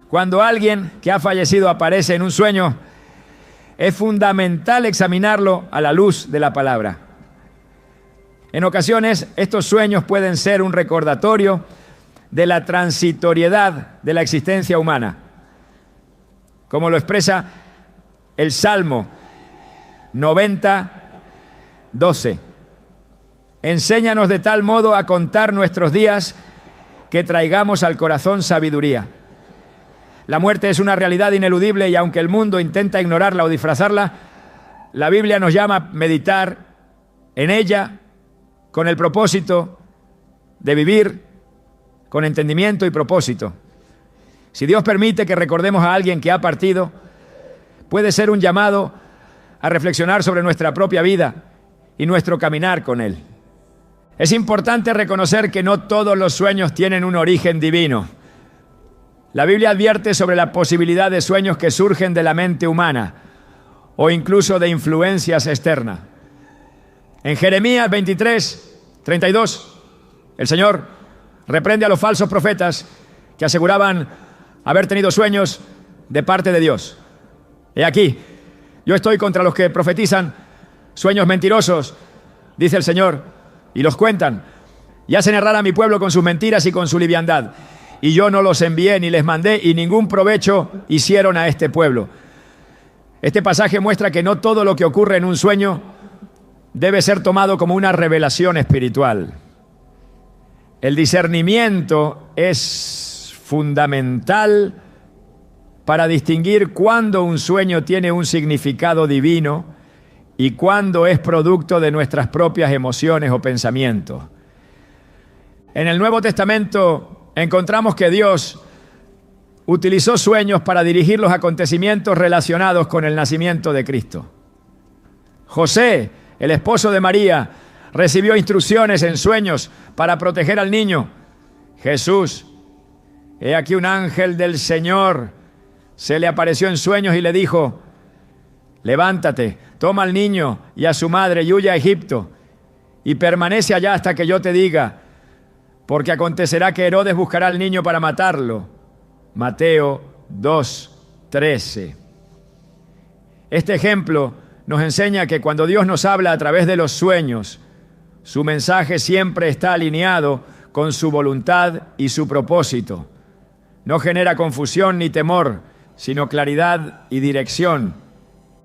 Cuando alguien que ha fallecido aparece en un sueño, es fundamental examinarlo a la luz de la palabra. En ocasiones, estos sueños pueden ser un recordatorio de la transitoriedad de la existencia humana, como lo expresa el Salmo 90, 12. Enséñanos de tal modo a contar nuestros días que traigamos al corazón sabiduría. La muerte es una realidad ineludible y aunque el mundo intenta ignorarla o disfrazarla, la Biblia nos llama a meditar en ella con el propósito de vivir con entendimiento y propósito. Si Dios permite que recordemos a alguien que ha partido, puede ser un llamado a reflexionar sobre nuestra propia vida y nuestro caminar con Él. Es importante reconocer que no todos los sueños tienen un origen divino. La Biblia advierte sobre la posibilidad de sueños que surgen de la mente humana o incluso de influencias externas. En Jeremías 23, 32, el Señor reprende a los falsos profetas que aseguraban haber tenido sueños de parte de Dios. He aquí, yo estoy contra los que profetizan sueños mentirosos, dice el Señor, y los cuentan, y hacen errar a mi pueblo con sus mentiras y con su liviandad. Y yo no los envié ni les mandé, y ningún provecho hicieron a este pueblo. Este pasaje muestra que no todo lo que ocurre en un sueño debe ser tomado como una revelación espiritual. El discernimiento es fundamental para distinguir cuándo un sueño tiene un significado divino y cuándo es producto de nuestras propias emociones o pensamientos. En el Nuevo Testamento encontramos que Dios utilizó sueños para dirigir los acontecimientos relacionados con el nacimiento de Cristo. José, el esposo de María, recibió instrucciones en sueños para proteger al niño. Jesús, he aquí un ángel del Señor se le apareció en sueños y le dijo: levántate, toma al niño y a su madre y huye a Egipto y permanece allá hasta que yo te diga, porque acontecerá que Herodes buscará al niño para matarlo. Mateo 2:13. Este ejemplo nos enseña que cuando Dios nos habla a través de los sueños, su mensaje siempre está alineado con su voluntad y su propósito. No genera confusión ni temor, sino claridad y dirección.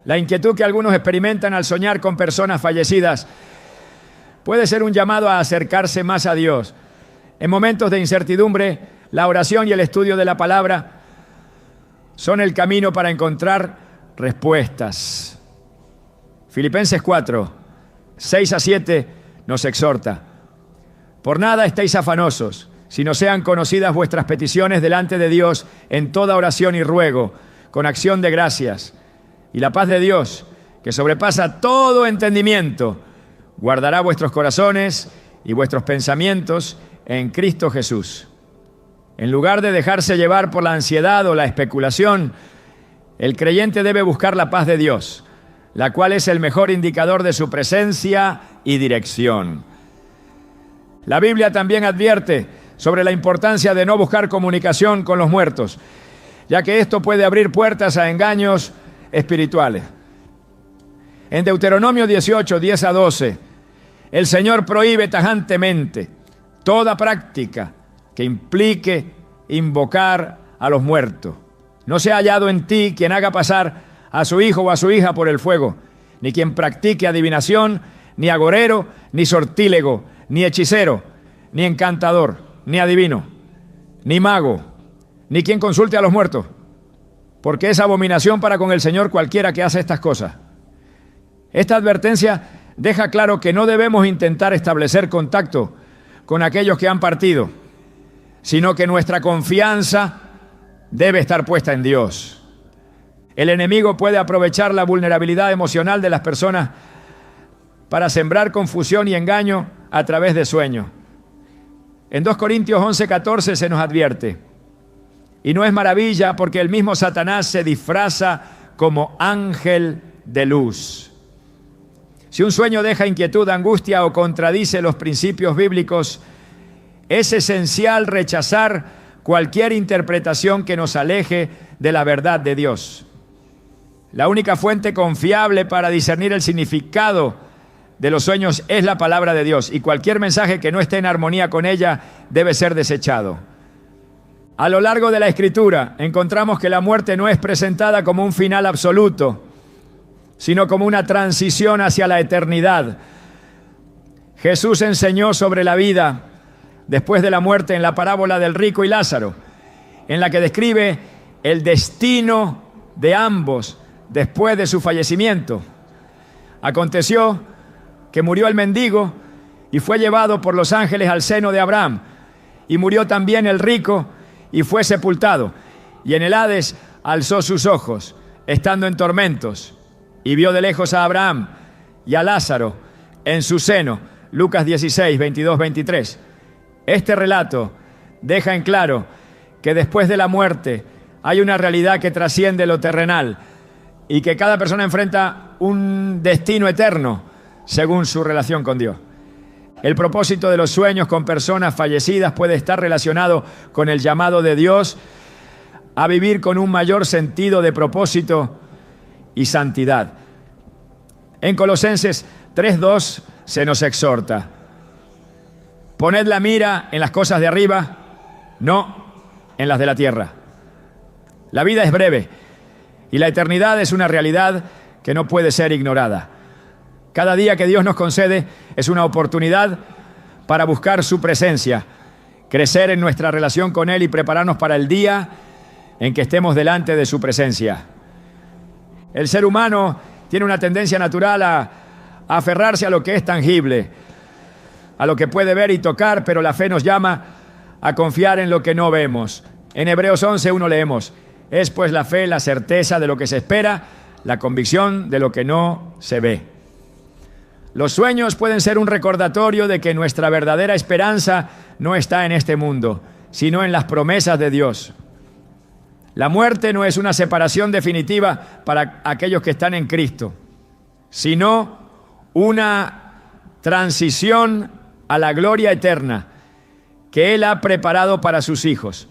La inquietud que algunos experimentan al soñar con personas fallecidas puede ser un llamado a acercarse más a Dios. En momentos de incertidumbre, la oración y el estudio de la palabra son el camino para encontrar respuestas. Filipenses 4, 6 a 7 nos exhorta: por nada estéis afanosos, sino sean conocidas vuestras peticiones delante de Dios en toda oración y ruego, con acción de gracias. Y la paz de Dios, que sobrepasa todo entendimiento, guardará vuestros corazones y vuestros pensamientos en Cristo Jesús. En lugar de dejarse llevar por la ansiedad o la especulación, el creyente debe buscar la paz de Dios, la cual es el mejor indicador de su presencia y dirección. La Biblia también advierte sobre la importancia de no buscar comunicación con los muertos, ya que esto puede abrir puertas a engaños espirituales. En Deuteronomio 18, 10 a 12, el Señor prohíbe tajantemente toda práctica que implique invocar a los muertos. No sea hallado en ti quien haga pasar a su hijo o a su hija por el fuego, ni quien practique adivinación, ni agorero, ni sortílego, ni hechicero, ni encantador, ni adivino, ni mago, ni quien consulte a los muertos, porque es abominación para con el Señor cualquiera que hace estas cosas. Esta advertencia deja claro que no debemos intentar establecer contacto con aquellos que han partido, sino que nuestra confianza debe estar puesta en Dios. El enemigo puede aprovechar la vulnerabilidad emocional de las personas para sembrar confusión y engaño a través de sueños. En 2 Corintios 11:14 se nos advierte: y no es maravilla, porque el mismo Satanás se disfraza como ángel de luz. Si un sueño deja inquietud, angustia o contradice los principios bíblicos, es esencial rechazar cualquier interpretación que nos aleje de la verdad de Dios. La única fuente confiable para discernir el significado de los sueños es la palabra de Dios, y cualquier mensaje que no esté en armonía con ella debe ser desechado. A lo largo de la Escritura encontramos que la muerte no es presentada como un final absoluto, sino como una transición hacia la eternidad. Jesús enseñó sobre la vida después de la muerte en la parábola del rico y Lázaro, en la que describe el destino de ambos después de su fallecimiento. Aconteció que murió el mendigo y fue llevado por los ángeles al seno de Abraham, y murió también el rico y fue sepultado, y en el Hades alzó sus ojos, estando en tormentos, y vio de lejos a Abraham y a Lázaro en su seno. Lucas 16, 22, 23. Este relato deja en claro que después de la muerte hay una realidad que trasciende lo terrenal y que cada persona enfrenta un destino eterno según su relación con Dios. El propósito de los sueños con personas fallecidas puede estar relacionado con el llamado de Dios a vivir con un mayor sentido de propósito y santidad. En Colosenses 3:2 se nos exhorta: poned la mira en las cosas de arriba, no en las de la tierra. La vida es breve y la eternidad es una realidad que no puede ser ignorada. Cada día que Dios nos concede es una oportunidad para buscar su presencia, crecer en nuestra relación con Él y prepararnos para el día en que estemos delante de su presencia. El ser humano tiene una tendencia natural a aferrarse a lo que es tangible, a lo que puede ver y tocar, pero la fe nos llama a confiar en lo que no vemos. En Hebreos 11:1 leemos: es pues la fe la certeza de lo que se espera, la convicción de lo que no se ve. Los sueños pueden ser un recordatorio de que nuestra verdadera esperanza no está en este mundo, sino en las promesas de Dios. La muerte no es una separación definitiva para aquellos que están en Cristo, sino una transición a la gloria eterna que Él ha preparado para sus hijos.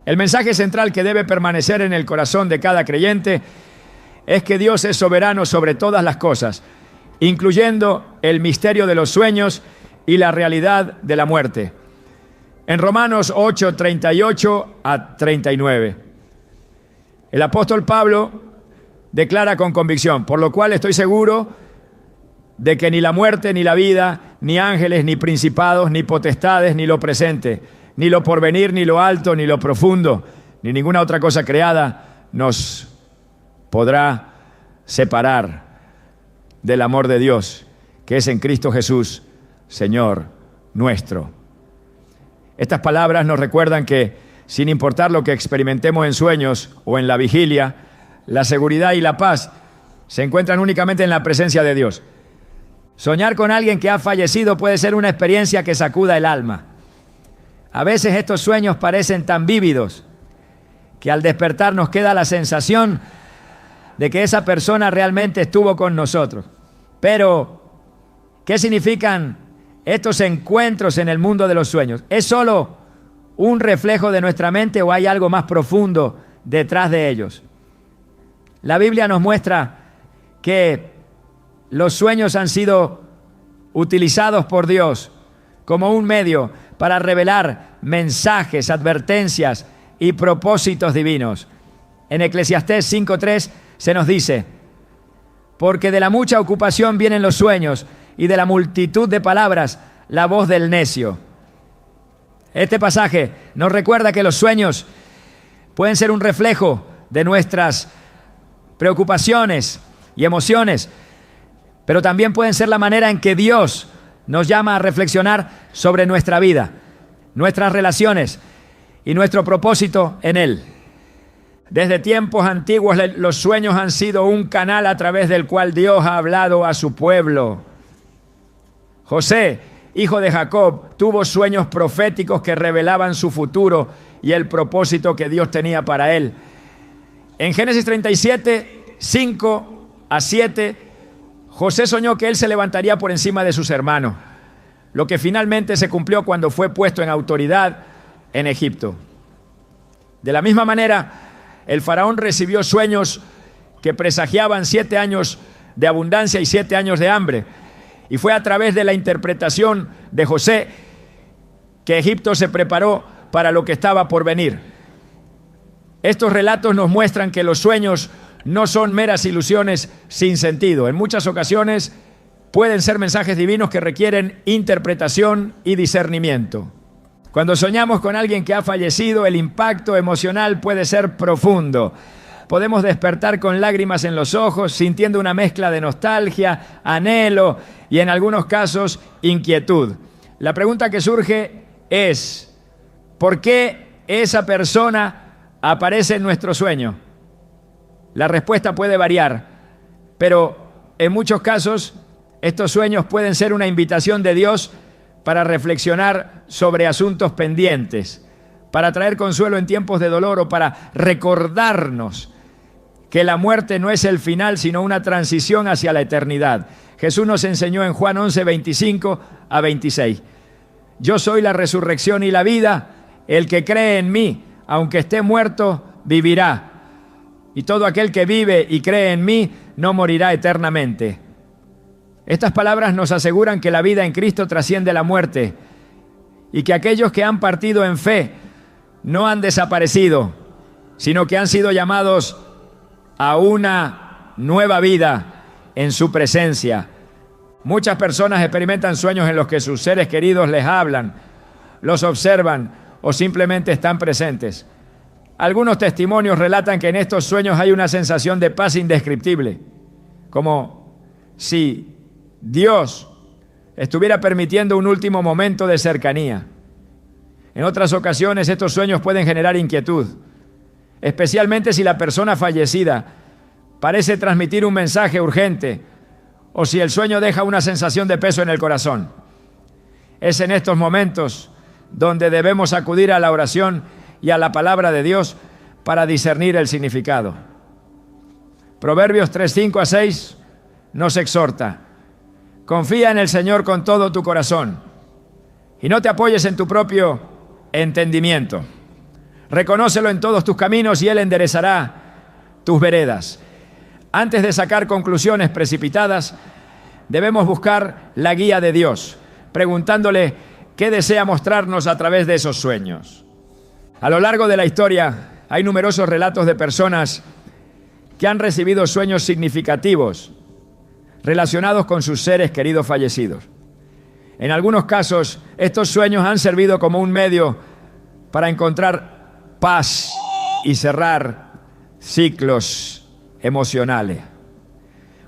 El mensaje central que debe permanecer en el corazón de cada creyente es que Dios es soberano sobre todas las cosas, incluyendo el misterio de los sueños y la realidad de la muerte. En Romanos 8, 38 a 39, el apóstol Pablo declara con convicción: por lo cual estoy seguro de que ni la muerte, ni la vida, ni ángeles, ni principados, ni potestades, ni lo presente, ni lo porvenir, ni lo alto, ni lo profundo, ni ninguna otra cosa creada nos podrá separar del amor de Dios, que es en Cristo Jesús, Señor nuestro. Estas palabras nos recuerdan que, sin importar lo que experimentemos en sueños o en la vigilia, la seguridad y la paz se encuentran únicamente en la presencia de Dios. Soñar con alguien que ha fallecido puede ser una experiencia que sacuda el alma. A veces estos sueños parecen tan vívidos que al despertar nos queda la sensación de que esa persona realmente estuvo con nosotros. Pero, ¿qué significan estos encuentros en el mundo de los sueños? ¿Es solo un reflejo de nuestra mente o hay algo más profundo detrás de ellos? La Biblia nos muestra que los sueños han sido utilizados por Dios como un medio para revelar mensajes, advertencias y propósitos divinos. En Eclesiastés 5:3 se nos dice: porque de la mucha ocupación vienen los sueños, y de la multitud de palabras la voz del necio. Este pasaje nos recuerda que los sueños pueden ser un reflejo de nuestras preocupaciones y emociones, pero también pueden ser la manera en que Dios nos llama a reflexionar sobre nuestra vida, nuestras relaciones y nuestro propósito en Él. Desde tiempos antiguos los sueños han sido un canal a través del cual Dios ha hablado a su pueblo. José, hijo de Jacob, tuvo sueños proféticos que revelaban su futuro y el propósito que Dios tenía para él. En Génesis 37, 5 a 7, José soñó que él se levantaría por encima de sus hermanos, lo que finalmente se cumplió cuando fue puesto en autoridad en Egipto. De la misma manera, el faraón recibió sueños que presagiaban 7 años de abundancia y 7 años de hambre. Y fue a través de la interpretación de José que Egipto se preparó para lo que estaba por venir. Estos relatos nos muestran que los sueños no son meras ilusiones sin sentido. En muchas ocasiones pueden ser mensajes divinos que requieren interpretación y discernimiento. Cuando soñamos con alguien que ha fallecido, el impacto emocional puede ser profundo. Podemos despertar con lágrimas en los ojos, sintiendo una mezcla de nostalgia, anhelo y en algunos casos inquietud. La pregunta que surge es, ¿por qué esa persona aparece en nuestro sueño? La respuesta puede variar, pero en muchos casos estos sueños pueden ser una invitación de Dios para reflexionar sobre asuntos pendientes, para traer consuelo en tiempos de dolor o para recordarnos que la muerte no es el final, sino una transición hacia la eternidad. Jesús nos enseñó en Juan 11, 25 a 26. Yo soy la resurrección y la vida, el que cree en mí, aunque esté muerto, vivirá. Y todo aquel que vive y cree en mí, no morirá eternamente. Estas palabras nos aseguran que la vida en Cristo trasciende la muerte y que aquellos que han partido en fe no han desaparecido, sino que han sido llamados a una nueva vida en su presencia. Muchas personas experimentan sueños en los que sus seres queridos les hablan, los observan o simplemente están presentes. Algunos testimonios relatan que en estos sueños hay una sensación de paz indescriptible, como si Dios estuviera permitiendo un último momento de cercanía. En otras ocasiones estos sueños pueden generar inquietud, especialmente si la persona fallecida parece transmitir un mensaje urgente o si el sueño deja una sensación de peso en el corazón. Es en estos momentos donde debemos acudir a la oración y a la palabra de Dios para discernir el significado. Proverbios 3, 5 a 6 nos exhorta: confía en el Señor con todo tu corazón y no te apoyes en tu propio entendimiento. Reconócelo en todos tus caminos y Él enderezará tus veredas. Antes de sacar conclusiones precipitadas, debemos buscar la guía de Dios, preguntándole qué desea mostrarnos a través de esos sueños. A lo largo de la historia hay numerosos relatos de personas que han recibido sueños significativos relacionados con sus seres queridos fallecidos. En algunos casos, estos sueños han servido como un medio para encontrar paz y cerrar ciclos emocionales.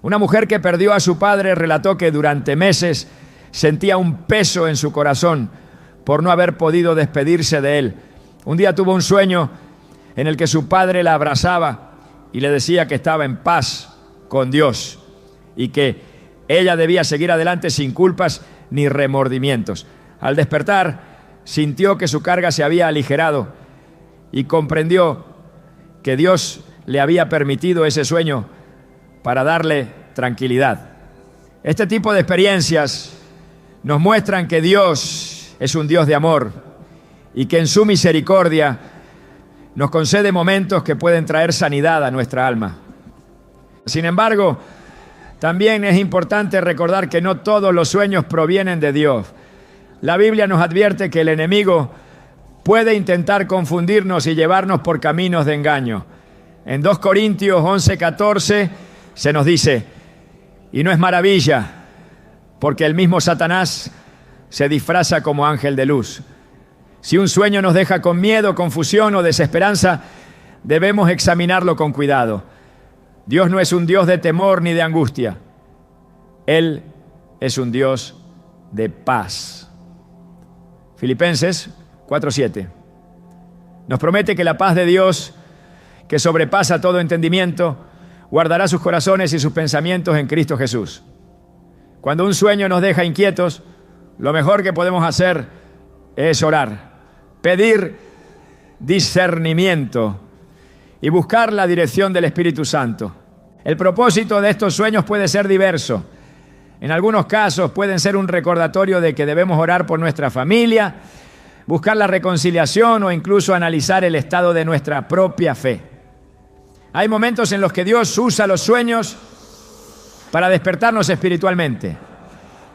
Una mujer que perdió a su padre relató que durante meses sentía un peso en su corazón por no haber podido despedirse de él. Un día tuvo un sueño en el que su padre la abrazaba y le decía que estaba en paz con Dios y que ella debía seguir adelante sin culpas ni remordimientos. Al despertar, sintió que su carga se había aligerado y comprendió que Dios le había permitido ese sueño para darle tranquilidad. Este tipo de experiencias nos muestran que Dios es un Dios de amor y que en su misericordia nos concede momentos que pueden traer sanidad a nuestra alma. Sin embargo, también es importante recordar que no todos los sueños provienen de Dios. La Biblia nos advierte que el enemigo puede intentar confundirnos y llevarnos por caminos de engaño. En 2 Corintios 11:14 se nos dice: y no es maravilla, porque el mismo Satanás se disfraza como ángel de luz. Si un sueño nos deja con miedo, confusión o desesperanza, debemos examinarlo con cuidado. Dios no es un Dios de temor ni de angustia. Él es un Dios de paz. Filipenses 4:7 nos promete que la paz de Dios, que sobrepasa todo entendimiento, guardará sus corazones y sus pensamientos en Cristo Jesús. Cuando un sueño nos deja inquietos, lo mejor que podemos hacer es orar, pedir discernimiento y buscar la dirección del Espíritu Santo. El propósito de estos sueños puede ser diverso. En algunos casos pueden ser un recordatorio de que debemos orar por nuestra familia, buscar la reconciliación o incluso analizar el estado de nuestra propia fe. Hay momentos en los que Dios usa los sueños para despertarnos espiritualmente,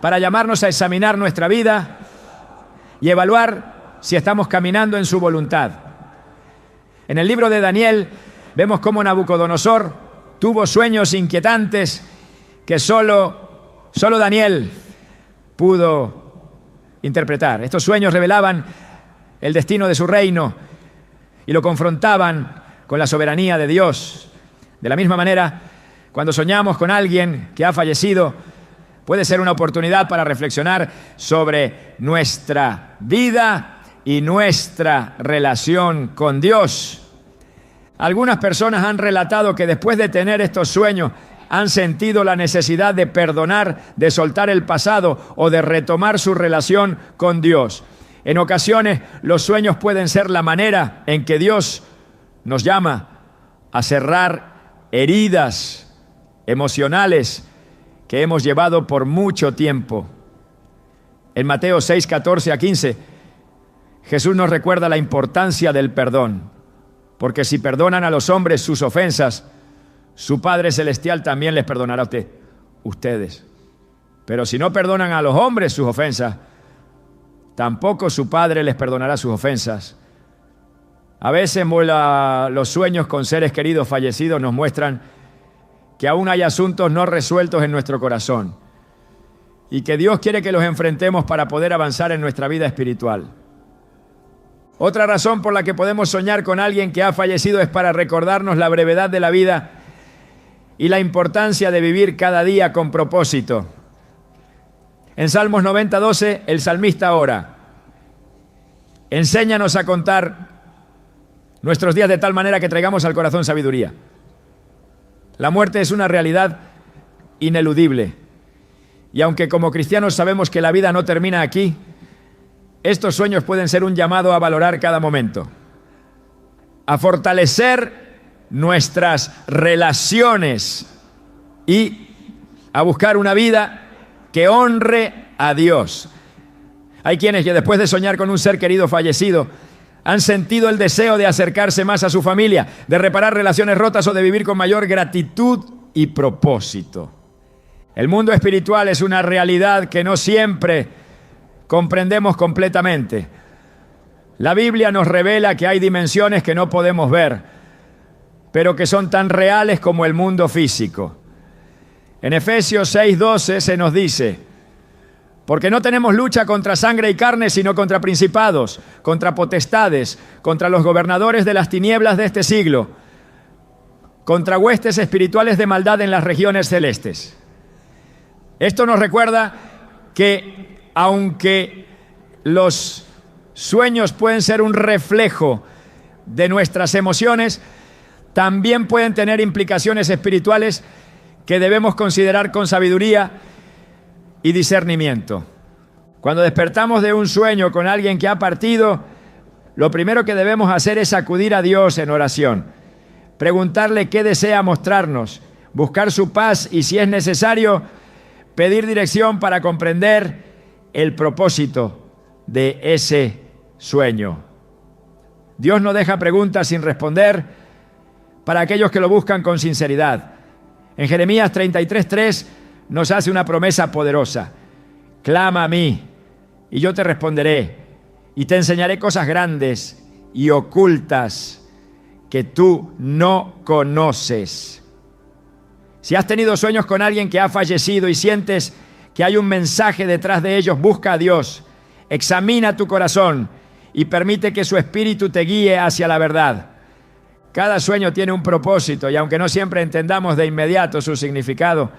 para llamarnos a examinar nuestra vida y evaluar si estamos caminando en su voluntad. En el libro de Daniel vemos cómo Nabucodonosor tuvo sueños inquietantes que solo Daniel pudo interpretar. Estos sueños revelaban el destino de su reino y lo confrontaban con la soberanía de Dios. De la misma manera, cuando soñamos con alguien que ha fallecido, puede ser una oportunidad para reflexionar sobre nuestra vida y nuestra relación con Dios. Algunas personas han relatado que después de tener estos sueños han sentido la necesidad de perdonar, de soltar el pasado o de retomar su relación con Dios. En ocasiones, los sueños pueden ser la manera en que Dios nos llama a cerrar heridas emocionales que hemos llevado por mucho tiempo. En Mateo 6, 14 a 15, Jesús nos recuerda la importancia del perdón, porque si perdonan a los hombres sus ofensas, su Padre Celestial también les perdonará a ustedes. Pero si no perdonan a los hombres sus ofensas, tampoco su Padre les perdonará sus ofensas. A veces los sueños con seres queridos fallecidos nos muestran que aún hay asuntos no resueltos en nuestro corazón y que Dios quiere que los enfrentemos para poder avanzar en nuestra vida espiritual. Otra razón por la que podemos soñar con alguien que ha fallecido es para recordarnos la brevedad de la vida y la importancia de vivir cada día con propósito. En Salmos 90, 12, el salmista ora: enséñanos a contar nuestros días de tal manera que traigamos al corazón sabiduría. La muerte es una realidad ineludible. Y aunque como cristianos sabemos que la vida no termina aquí, estos sueños pueden ser un llamado a valorar cada momento, a fortalecer nuestras relaciones y a buscar una vida que honre a Dios. Hay quienes que después de soñar con un ser querido fallecido han sentido el deseo de acercarse más a su familia, de reparar relaciones rotas o de vivir con mayor gratitud y propósito. El mundo espiritual es una realidad que no siempre comprendemos completamente. La Biblia nos revela que hay dimensiones que no podemos ver, pero que son tan reales como el mundo físico. En Efesios 6:12 se nos dice: porque no tenemos lucha contra sangre y carne, sino contra principados, contra potestades, contra los gobernadores de las tinieblas de este siglo, contra huestes espirituales de maldad en las regiones celestes. Esto nos recuerda que aunque los sueños pueden ser un reflejo de nuestras emociones, también pueden tener implicaciones espirituales que debemos considerar con sabiduría y discernimiento. Cuando despertamos de un sueño con alguien que ha partido, lo primero que debemos hacer es acudir a Dios en oración, preguntarle qué desea mostrarnos, buscar su paz y, si es necesario, pedir dirección para comprender el propósito de ese sueño. Dios no deja preguntas sin responder para aquellos que lo buscan con sinceridad. En Jeremías 33:3 nos hace una promesa poderosa: clama a mí y yo te responderé y te enseñaré cosas grandes y ocultas que tú no conoces. Si has tenido sueños con alguien que ha fallecido y sientes que hay un mensaje detrás de ellos, busca a Dios, examina tu corazón y permite que su espíritu te guíe hacia la verdad. Cada sueño tiene un propósito y aunque no siempre entendamos de inmediato su significado,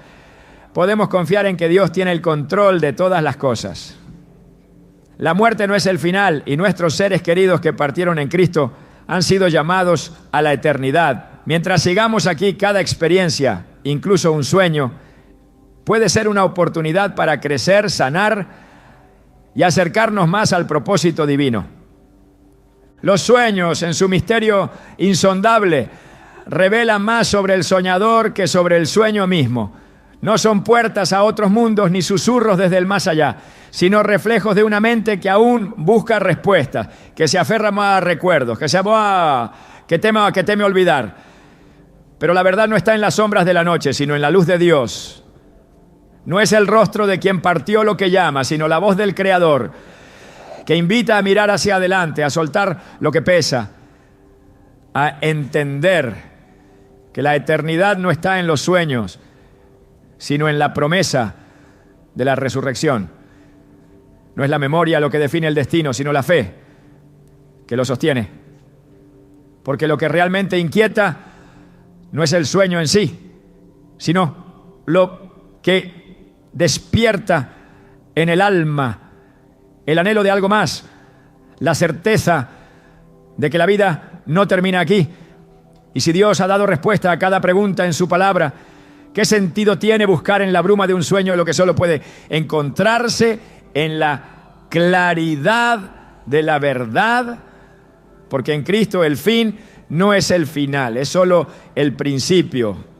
podemos confiar en que Dios tiene el control de todas las cosas. La muerte no es el final y nuestros seres queridos que partieron en Cristo han sido llamados a la eternidad. Mientras sigamos aquí, cada experiencia, incluso un sueño, puede ser una oportunidad para crecer, sanar y acercarnos más al propósito divino. Los sueños, en su misterio insondable, revelan más sobre el soñador que sobre el sueño mismo. No son puertas a otros mundos ni susurros desde el más allá, sino reflejos de una mente que aún busca respuestas, que se aferra más a recuerdos, que teme olvidar. Pero la verdad no está en las sombras de la noche, sino en la luz de Dios. No es el rostro de quien partió lo que llama, sino la voz del Creador, que invita a mirar hacia adelante, a soltar lo que pesa, a entender que la eternidad no está en los sueños, sino en la promesa de la resurrección. No es la memoria lo que define el destino, sino la fe que lo sostiene. Porque lo que realmente inquieta no es el sueño en sí, sino lo que despierta en el alma el anhelo de algo más, la certeza de que la vida no termina aquí. Y si Dios ha dado respuesta a cada pregunta en su palabra, ¿qué sentido tiene buscar en la bruma de un sueño lo que solo puede encontrarse en la claridad de la verdad? Porque en Cristo el fin no es el final, es solo el principio.